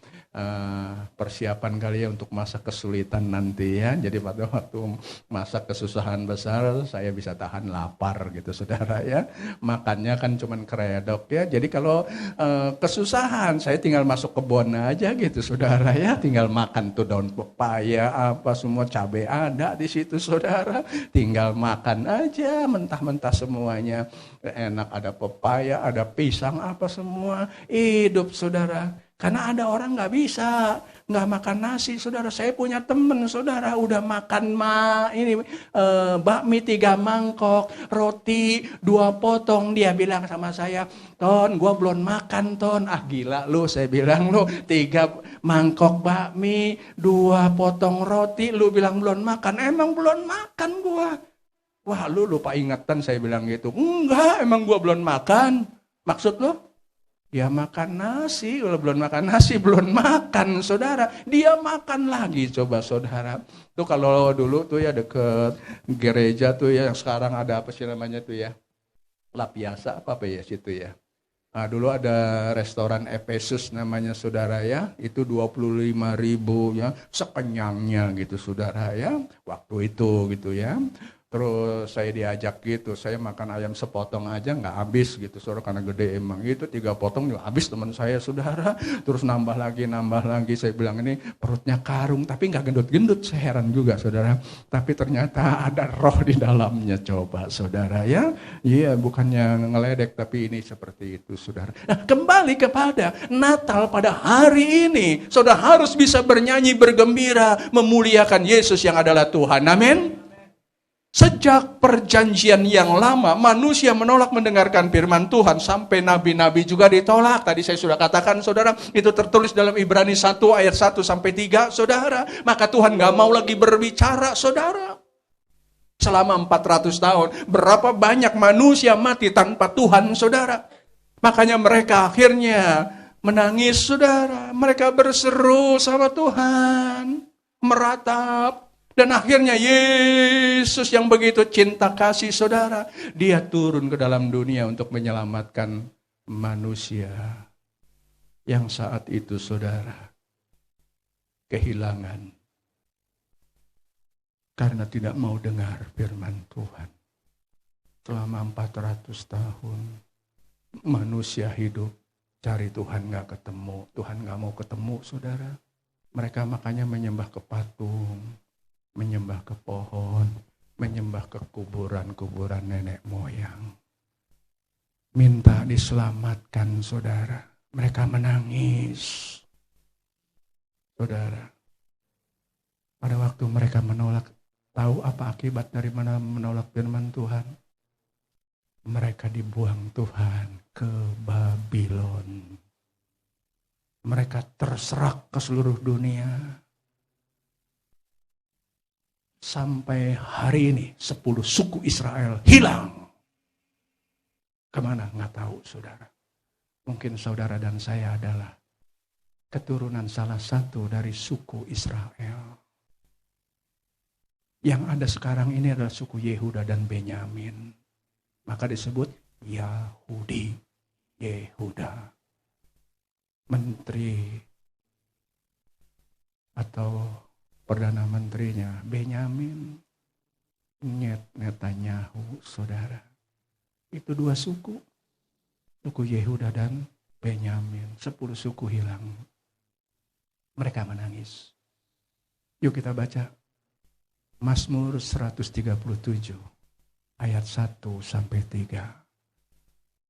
persiapan kali ya untuk masa kesulitan nanti ya. Jadi pada waktu masa kesusahan besar saya bisa tahan lapar gitu saudara ya. Makannya kan cuman keredok ya. Jadi kalau kesusahan saya tinggal masuk kebun aja gitu saudara ya. Tinggal makan tuh daun pepaya apa semua, cabai ada di situ saudara. Tinggal makan aja mentah-mentah semuanya. Enak, ada pepaya, ada pisang apa semua. Hidup saudara. Karena ada orang nggak bisa, nggak makan nasi, saudara. Saya punya temen, saudara, udah makan bakmi 3 mangkok, roti 2 potong. Dia bilang sama saya, Ton, gua belum makan, Ton. Ah gila lu, saya bilang lu, 3 mangkok bakmi, 2 potong roti, lu bilang belum makan. Emang belum makan gua. Wah lu lupa ingatan, saya bilang gitu. Enggak, emang gua belum makan. Maksud lu? Dia makan nasi, kalau belum makan nasi, belum makan, saudara. Dia makan lagi, coba saudara. Tuh kalau dulu tuh ya deket gereja tuh ya, yang sekarang ada apa sih namanya tuh ya, Lapiasa apa ya situ ya. Nah dulu ada restoran Efesus namanya saudara ya, itu 25.000 ya, sekenyangnya gitu saudara ya, waktu itu gitu ya. Terus saya diajak gitu, saya makan ayam sepotong aja nggak habis gitu, saudara, karena gede emang. Itu 3 potong juga habis teman saya, saudara. Terus nambah lagi, saya bilang ini perutnya karung, tapi nggak gendut-gendut, saya heran juga, saudara. Tapi ternyata ada roh di dalamnya, coba, saudara ya. Iya, bukannya ngeledek, tapi ini seperti itu, saudara. Nah, kembali kepada Natal pada hari ini, saudara harus bisa bernyanyi, bergembira, memuliakan Yesus yang adalah Tuhan, amin. Sejak perjanjian yang lama, manusia menolak mendengarkan firman Tuhan, sampai nabi-nabi juga ditolak. Tadi saya sudah katakan, saudara, itu tertulis dalam Ibrani 1 ayat 1-3, saudara. Maka Tuhan gak mau lagi berbicara, saudara. Selama 400 tahun, berapa banyak manusia mati tanpa Tuhan, saudara. Makanya mereka akhirnya menangis, saudara. Mereka berseru sama Tuhan, meratap. Dan akhirnya Yesus yang begitu cinta kasih, saudara, dia turun ke dalam dunia untuk menyelamatkan manusia yang saat itu, saudara, kehilangan karena tidak mau dengar firman Tuhan. Selama 400 tahun manusia hidup cari Tuhan, gak ketemu. Tuhan gak mau ketemu, saudara. Mereka makanya menyembah ke patung, menyembah ke pohon, menyembah ke kuburan-kuburan nenek moyang. Minta diselamatkan, saudara. Mereka menangis, saudara. Pada waktu mereka menolak, tahu apa akibat dari menolak firman Tuhan? Mereka dibuang Tuhan ke Babylon. Mereka terserak ke seluruh dunia. Sampai hari ini 10 suku Israel hilang. Kemana? Nggak tahu, saudara. Mungkin saudara dan saya adalah keturunan salah satu dari suku Israel. Yang ada sekarang ini adalah suku Yehuda dan Benyamin. Maka disebut Yahudi, Yehuda. Menteri atau Perdana Menterinya Benyamin, Netanyahu, saudara. Itu 2 suku. Suku Yehuda dan Benyamin. 10 suku hilang. Mereka menangis. Yuk kita baca Mazmur 137 ayat 1-3.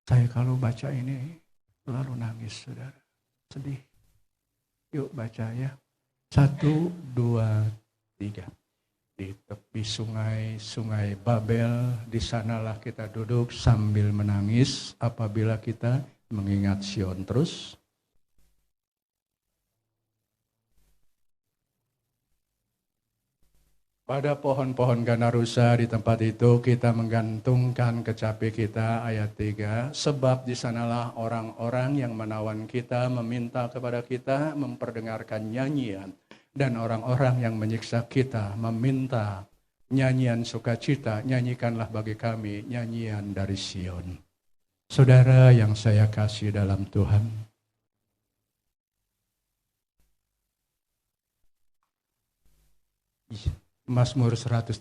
Saya kalau baca ini selalu nangis, saudara. Sedih. Yuk baca ya. 1, 2, 3. Di tepi sungai Babel, di sanalah kita duduk sambil menangis apabila kita mengingat Sion. Terus. Pada pohon-pohon ganarusa di tempat itu kita menggantungkan kecapi kita, ayat 3. Sebab di sanalah orang-orang yang menawan kita, meminta kepada kita, memperdengarkan nyanyian. Dan orang-orang yang menyiksa kita meminta nyanyian sukacita, nyanyikanlah bagi kami nyanyian dari Sion. Saudara yang saya kasih dalam Tuhan, Mazmur 137,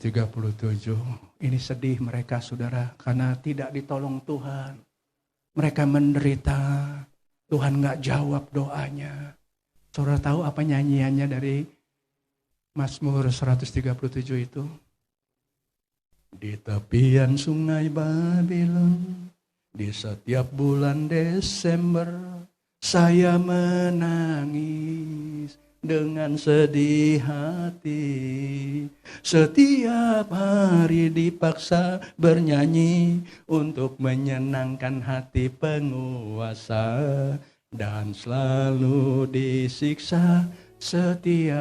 ini sedih mereka, saudara, karena tidak ditolong Tuhan. Mereka menderita, Tuhan gak jawab doanya. Saudara tahu apa nyanyiannya dari Mazmur 137 itu? Di tepian sungai Babylon, di setiap bulan Desember, saya menangis dengan sedih hati. Setiap hari dipaksa bernyanyi untuk menyenangkan hati penguasa. Dan selalu disiksa setiap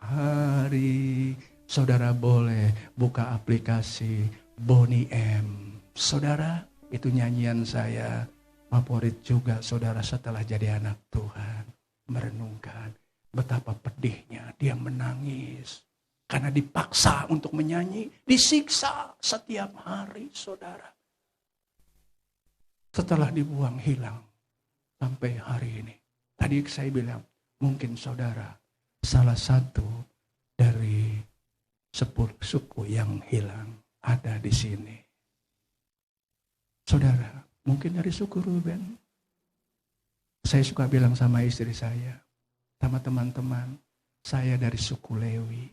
hari. Saudara boleh buka aplikasi Bonnie M. Saudara, itu nyanyian saya favorit juga, saudara, setelah jadi anak Tuhan. Merenungkan betapa pedihnya dia menangis. Karena dipaksa untuk menyanyi, disiksa setiap hari, saudara. Setelah dibuang hilang. Sampai hari ini. Tadi saya bilang, mungkin saudara salah satu dari 10 suku yang hilang ada di sini. Saudara, mungkin dari suku Ruben. Saya suka bilang sama istri saya, sama teman-teman, saya dari suku Lewi.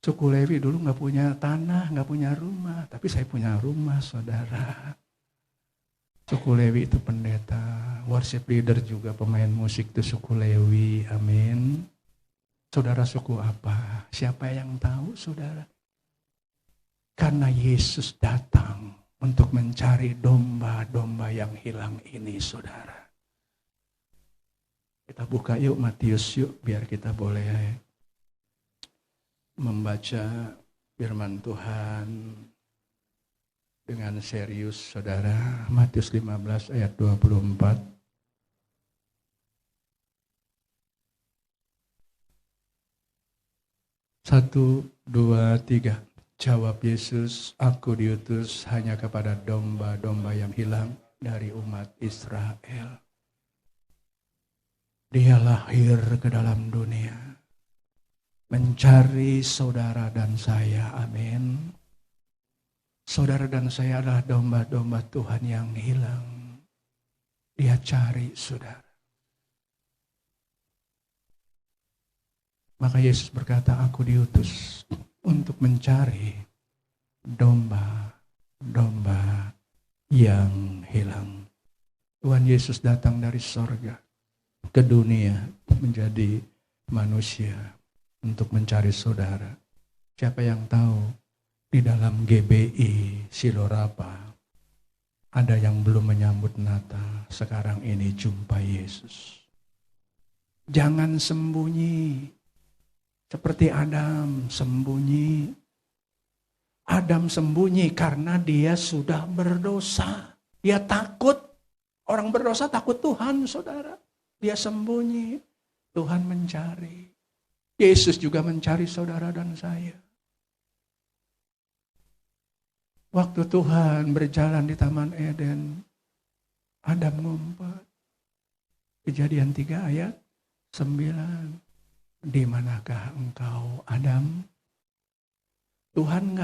Suku Lewi dulu gak punya tanah, gak punya rumah, tapi saya punya rumah, saudara. Suku Lewi itu pendeta, worship leader juga pemain musik itu suku Lewi, amin. Saudara suku apa? Siapa yang tahu, saudara? Karena Yesus datang untuk mencari domba-domba yang hilang ini, saudara. Kita buka yuk Matius yuk, biar kita boleh membaca firman Tuhan dengan serius, saudara. Matius 15 ayat 24. Satu, dua, tiga. Jawab Yesus, aku diutus hanya kepada domba-domba yang hilang dari umat Israel. Dia lahir ke dalam dunia, mencari saudara dan saya, amin. Saudara dan saya adalah domba-domba Tuhan yang hilang. Dia cari, saudara. Maka Yesus berkata, aku diutus untuk mencari domba-domba yang hilang. Tuhan Yesus datang dari sorga ke dunia menjadi manusia untuk mencari saudara. Siapa yang tahu? Di dalam GBI Silorapa ada yang belum menyambut Natal. Sekarang ini jumpa Yesus. Jangan sembunyi. Seperti Adam sembunyi. Adam sembunyi karena dia sudah berdosa. Dia takut. Orang berdosa takut Tuhan, saudara. Dia sembunyi. Tuhan mencari. Yesus juga mencari saudara dan saya. Waktu Tuhan berjalan di Taman Eden, Adam ngumpet. Kejadian 3 ayat 9. Di manakah engkau, Adam? Tuhan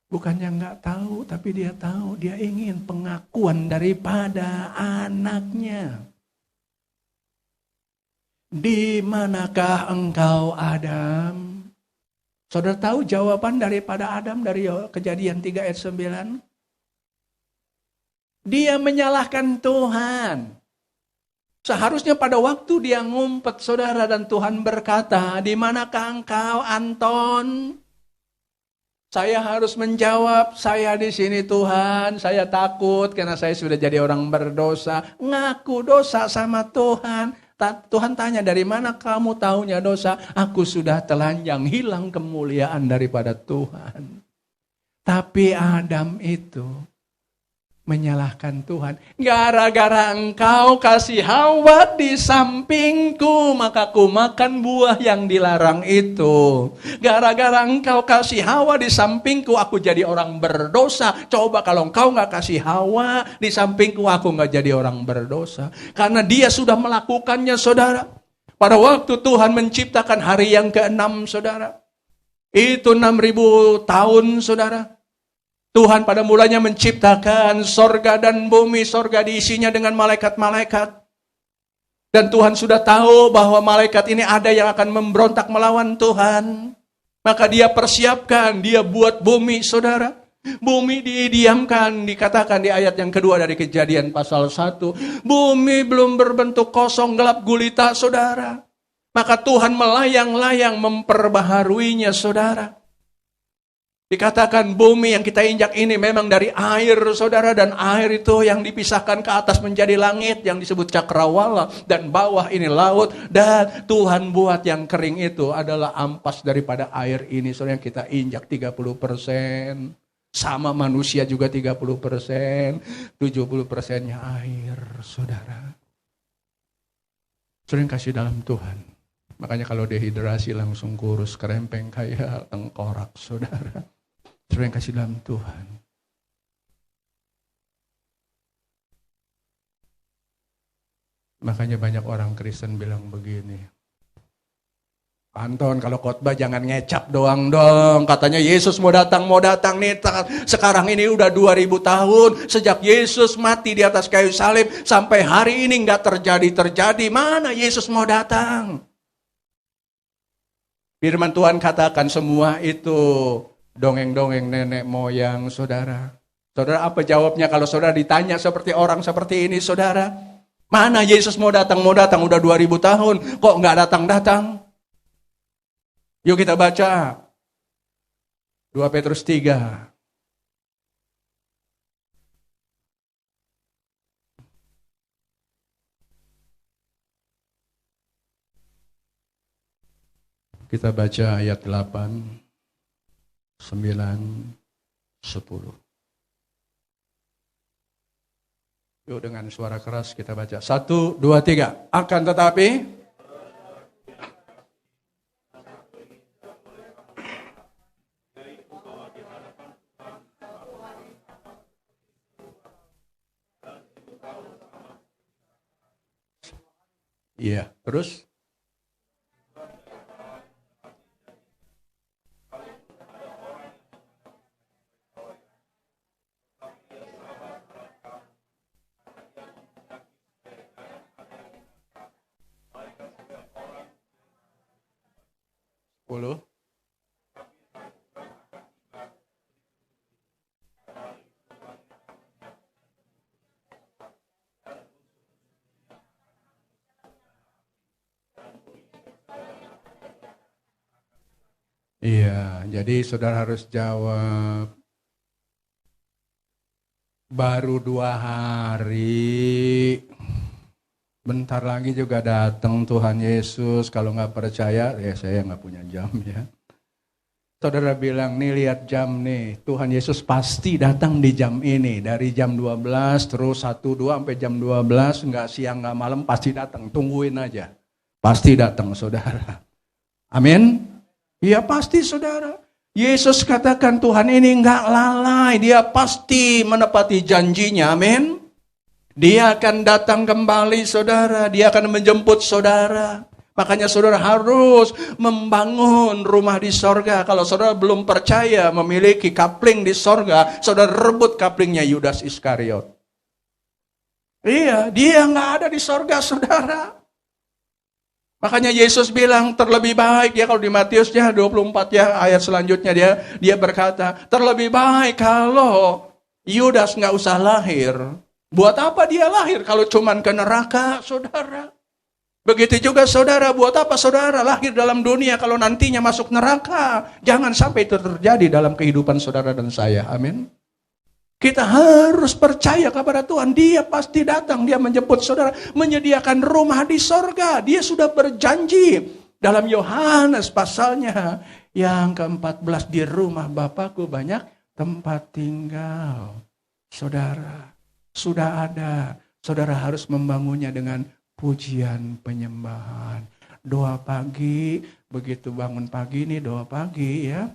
bukannya nggak tahu, tapi dia tahu. Dia ingin pengakuan daripada anaknya. Di manakah engkau, Adam? Saudara tahu jawaban daripada Adam dari Kejadian 3 ayat 9? Dia menyalahkan Tuhan. Seharusnya pada waktu dia ngumpet, saudara, dan Tuhan berkata, "Di manakah engkau, Anton?" Saya harus menjawab, "Saya di sini Tuhan, saya takut karena saya sudah jadi orang berdosa." Ngaku dosa sama Tuhan. Tuhan tanya, "Dari mana kamu tahunya dosa?" "Aku sudah telanjang, hilang kemuliaan daripada Tuhan." Tapi Adam itu menyalahkan Tuhan. "Gara-gara engkau kasih Hawa di sampingku, maka ku makan buah yang dilarang itu. Gara-gara engkau kasih Hawa di sampingku, aku jadi orang berdosa. Coba kalau engkau gak kasih Hawa di sampingku, aku gak jadi orang berdosa." Karena dia sudah melakukannya, saudara. Pada waktu Tuhan menciptakan hari yang ke-6, saudara. Itu 6.000 tahun, saudara. Tuhan pada mulanya menciptakan sorga dan bumi, sorga diisinya dengan malaikat-malaikat. Dan Tuhan sudah tahu bahwa malaikat ini ada yang akan memberontak melawan Tuhan. Maka dia persiapkan, dia buat bumi, saudara. Bumi didiamkan, dikatakan di ayat yang kedua dari Kejadian pasal 1. Bumi belum berbentuk, kosong, gelap gulita, saudara. Maka Tuhan melayang-layang memperbaharuinya, saudara. Dikatakan bumi yang kita injak ini memang dari air, saudara. Dan air itu yang dipisahkan ke atas menjadi langit yang disebut cakrawala. Dan bawah ini laut. Dan Tuhan buat yang kering itu adalah ampas daripada air ini, saudara, yang kita injak 30%. Sama manusia juga 30%. 70%-nya air, saudara. Saudara yang kasih dalam Tuhan. Makanya kalau dehidrasi langsung kurus, kerempeng kayak tengkorak, saudara. Saudara yang kasih dalam Tuhan. Makanya banyak orang Kristen bilang begini, "Anton, kalau khotbah jangan ngecap doang dong. Katanya Yesus mau datang nih. Sekarang ini udah 2000 tahun. Sejak Yesus mati di atas kayu salib. Sampai hari ini gak terjadi. Mana Yesus mau datang?" Firman Tuhan katakan semua itu dongeng-dongeng nenek moyang, saudara. Saudara, apa jawabnya kalau saudara ditanya seperti orang seperti ini, saudara? Mana Yesus mau datang, udah 2000 tahun, kok nggak datang-datang? Yuk kita baca 2 Petrus 3. Kita baca ayat 8, 9, 10. Yuk dengan suara keras kita baca. 1, 2, 3. Akan tetapi iya, terus Puluh. Iya, jadi saudara harus jawab. Baru 2 hari. Bentar lagi juga datang Tuhan Yesus. Kalau nggak percaya, ya saya nggak punya jam ya. Saudara bilang, nih lihat jam nih. Tuhan Yesus pasti datang di jam ini. Dari jam 12 terus 1-2 sampai jam 12. Nggak siang nggak malam pasti datang. Tungguin aja. Pasti datang, saudara. Amin. Iya pasti, saudara. Yesus katakan Tuhan ini nggak lalai. Dia pasti menepati janjinya. Amin. Dia akan datang kembali, saudara. Dia akan menjemput saudara. Makanya saudara harus membangun rumah di sorga. Kalau saudara belum percaya memiliki kapling di sorga, saudara rebut kaplingnya Yudas Iskariot. Iya, dia nggak ada di sorga, saudara. Makanya Yesus bilang terlebih baik ya, kalau di Matiusnya 24 ya ayat selanjutnya dia berkata, terlebih baik kalau Yudas nggak usah lahir. Buat apa dia lahir kalau cuman ke neraka, saudara? Begitu juga saudara, buat apa saudara lahir dalam dunia kalau nantinya masuk neraka? Jangan sampai itu terjadi dalam kehidupan saudara dan saya. Amin. Kita harus percaya kepada Tuhan. Dia pasti datang. Dia menjemput saudara. Menyediakan rumah di sorga. Dia sudah berjanji. Dalam Yohanes pasalnya yang ke-14. Di rumah Bapakku banyak tempat tinggal. Saudara, sudah ada. Saudara harus membangunnya dengan pujian penyembahan. Doa pagi. Begitu bangun pagi nih doa pagi ya.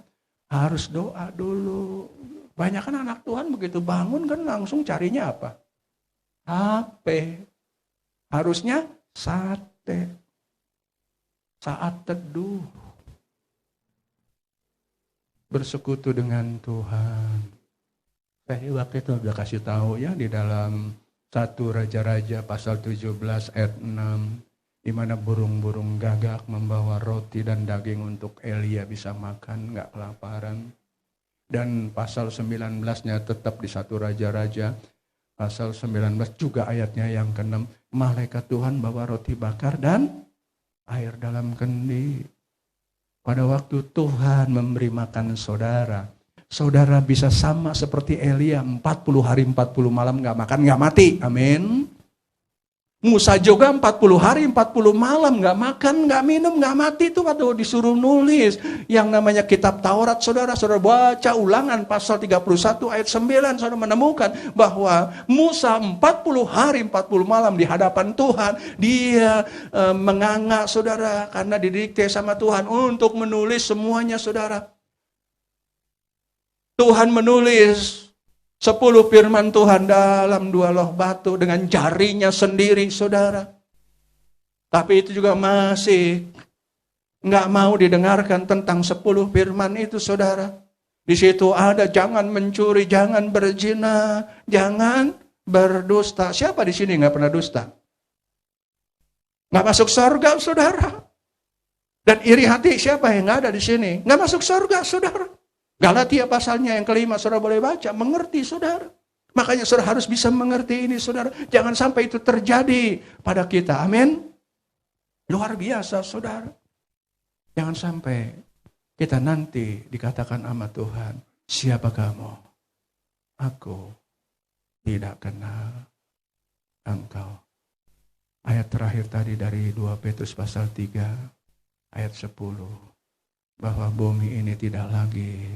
Harus doa dulu. Banyak kan anak Tuhan begitu bangun kan langsung carinya apa? HP. Harusnya sate. Saat teduh. Bersekutu dengan Tuhan. Saya waktu itu udah kasih tahu ya di dalam 1 Raja-Raja pasal 17 ayat 6. Di mana burung-burung gagak membawa roti dan daging untuk Elia bisa makan, gak kelaparan. Dan pasal 19-nya tetap di 1 Raja-Raja. Pasal 19 juga ayatnya yang ke-6. Malaikat Tuhan bawa roti bakar dan air dalam kendi. Pada waktu Tuhan memberi makan saudara. Saudara bisa sama seperti Elia. 40 hari 40 malam gak makan gak mati. Amin. Musa juga 40 hari, 40 malam, gak makan, gak minum, gak mati. Itu waktu disuruh nulis. Yang namanya kitab Taurat, saudara baca ulangan pasal 31 ayat 9. Saudara menemukan bahwa Musa 40 hari, 40 malam di hadapan Tuhan. Dia menganga, saudara, karena didikte sama Tuhan untuk menulis semuanya, saudara. Tuhan menulis 10 firman Tuhan dalam 2 loh batu dengan jarinya sendiri, saudara. Tapi itu juga masih nggak mau didengarkan tentang 10 firman itu, saudara. Di situ ada jangan mencuri, jangan berzina, jangan berdusta. Siapa di sini nggak pernah dusta? Nggak masuk surga, saudara. Dan iri hati siapa yang nggak ada di sini? Nggak masuk surga, saudara. Galatia pasalnya yang kelima, saudara boleh baca, mengerti saudara. Makanya saudara harus bisa mengerti ini saudara. Jangan sampai itu terjadi pada kita, amin. Luar biasa saudara. Jangan sampai kita nanti dikatakan sama Tuhan, siapa kamu? Aku tidak kenal engkau. Ayat terakhir tadi dari 2 Petrus pasal 3, ayat 10. Bahwa bumi ini tidak lagi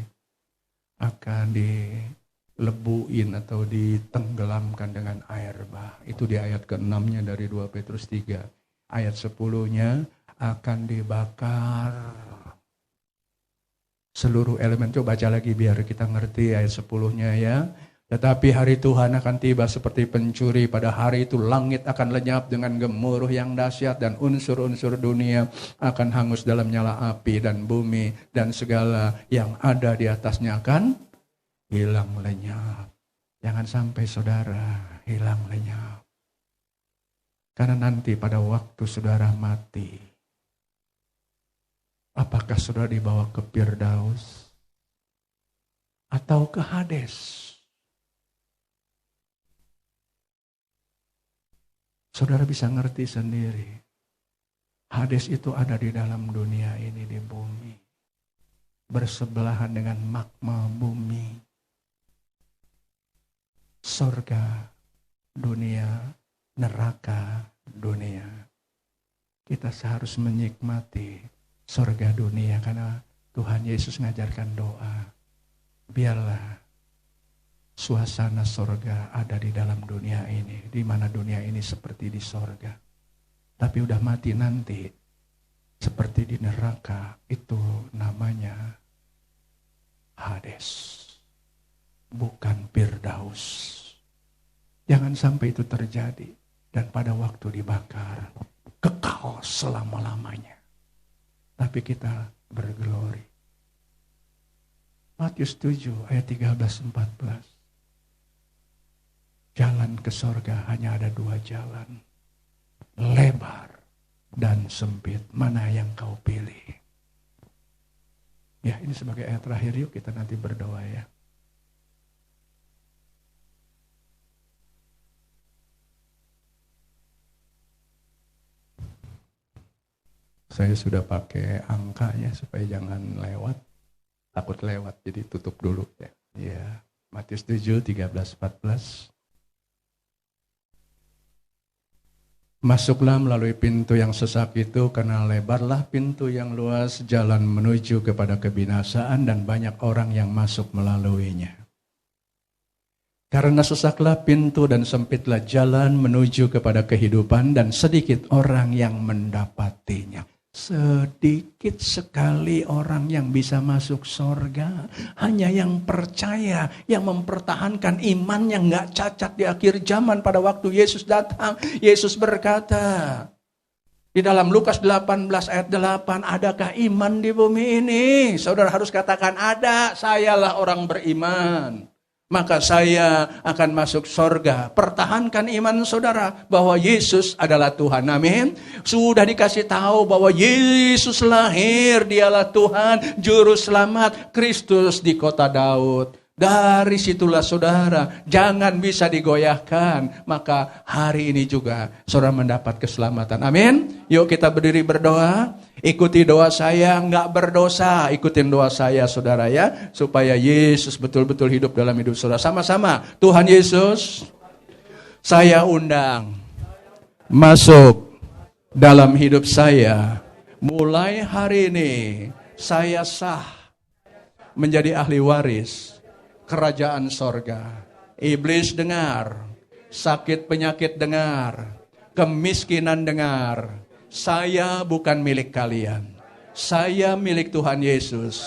akan dilebuin atau ditenggelamkan dengan air bah. Itu di ayat ke-6-nya dari 2 Petrus 3. Ayat 10-nya akan dibakar seluruh elemen. Coba baca lagi biar kita ngerti ayat 10-nya ya. Tetapi hari Tuhan akan tiba seperti pencuri. Pada hari itu langit akan lenyap dengan gemuruh yang dahsyat. Dan unsur-unsur dunia akan hangus dalam nyala api. Dan bumi dan segala yang ada di atasnya akan hilang lenyap. Jangan sampai saudara hilang lenyap. Karena nanti pada waktu saudara mati. Apakah saudara dibawa ke Firdaus? Atau ke Hades? Saudara bisa ngerti sendiri. Hades itu ada di dalam dunia ini, di bumi. Bersebelahan dengan magma bumi. Sorga dunia, neraka dunia. Kita seharus menikmati sorga dunia karena Tuhan Yesus mengajarkan doa. Biarlah suasana sorga ada di dalam dunia ini. Di mana dunia ini seperti di sorga. Tapi udah mati nanti. Seperti di neraka. Itu namanya Hades. Bukan Firdaus. Jangan sampai itu terjadi. Dan pada waktu dibakar. Kekal selama-lamanya. Tapi kita berglori. Matius 7 ayat 13-14. Jalan ke sorga hanya ada 2 jalan. Lebar dan sempit. Mana yang kau pilih? Ya, ini sebagai ayat terakhir, yuk kita nanti berdoa ya. Saya sudah pakai angkanya supaya jangan lewat. Takut lewat, jadi tutup dulu ya. Ya, Matius 7, 13, 14. Masuklah melalui pintu yang sesak itu, karena lebarlah pintu yang luas, jalan menuju kepada kebinasaan, dan banyak orang yang masuk melaluinya. Karena sesaklah pintu dan sempitlah jalan menuju kepada kehidupan, dan sedikit orang yang mendapatinya. Sedikit sekali orang yang bisa masuk sorga. Hanya yang percaya, yang mempertahankan iman yang gak cacat di akhir zaman pada waktu Yesus datang. Yesus berkata di dalam Lukas 18 ayat 8, adakah iman di bumi ini? Saudara harus katakan, ada, sayalah orang beriman. Maka saya akan masuk sorga. Pertahankan iman saudara bahwa Yesus adalah Tuhan. Amin. Sudah dikasih tahu bahwa Yesus lahir, dialah Tuhan, Juru Selamat, Kristus di kota Daud. Dari situlah saudara, jangan bisa digoyahkan. Maka hari ini juga saudara mendapat keselamatan. Amin. Yuk kita berdiri berdoa. Ikuti doa saya, enggak berdosa. Ikutin doa saya saudara ya. Supaya Yesus betul-betul hidup dalam hidup saudara. Sama-sama. Tuhan Yesus, saya undang masuk dalam hidup saya. Mulai hari ini saya sah menjadi ahli waris kerajaan sorga. Iblis dengar, sakit penyakit dengar, kemiskinan dengar. Saya bukan milik kalian. Saya milik Tuhan Yesus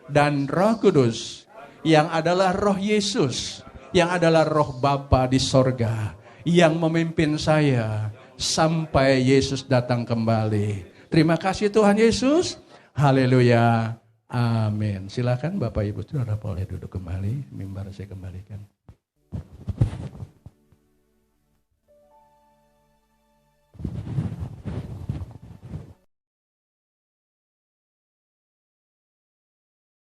dan Roh Kudus yang adalah Roh Yesus, yang adalah Roh Bapa di sorga, yang memimpin saya sampai Yesus datang kembali. Terima kasih Tuhan Yesus. Haleluya. Amin. Silakan Bapak Ibu Saudara boleh duduk kembali. Mimbar saya kembalikan.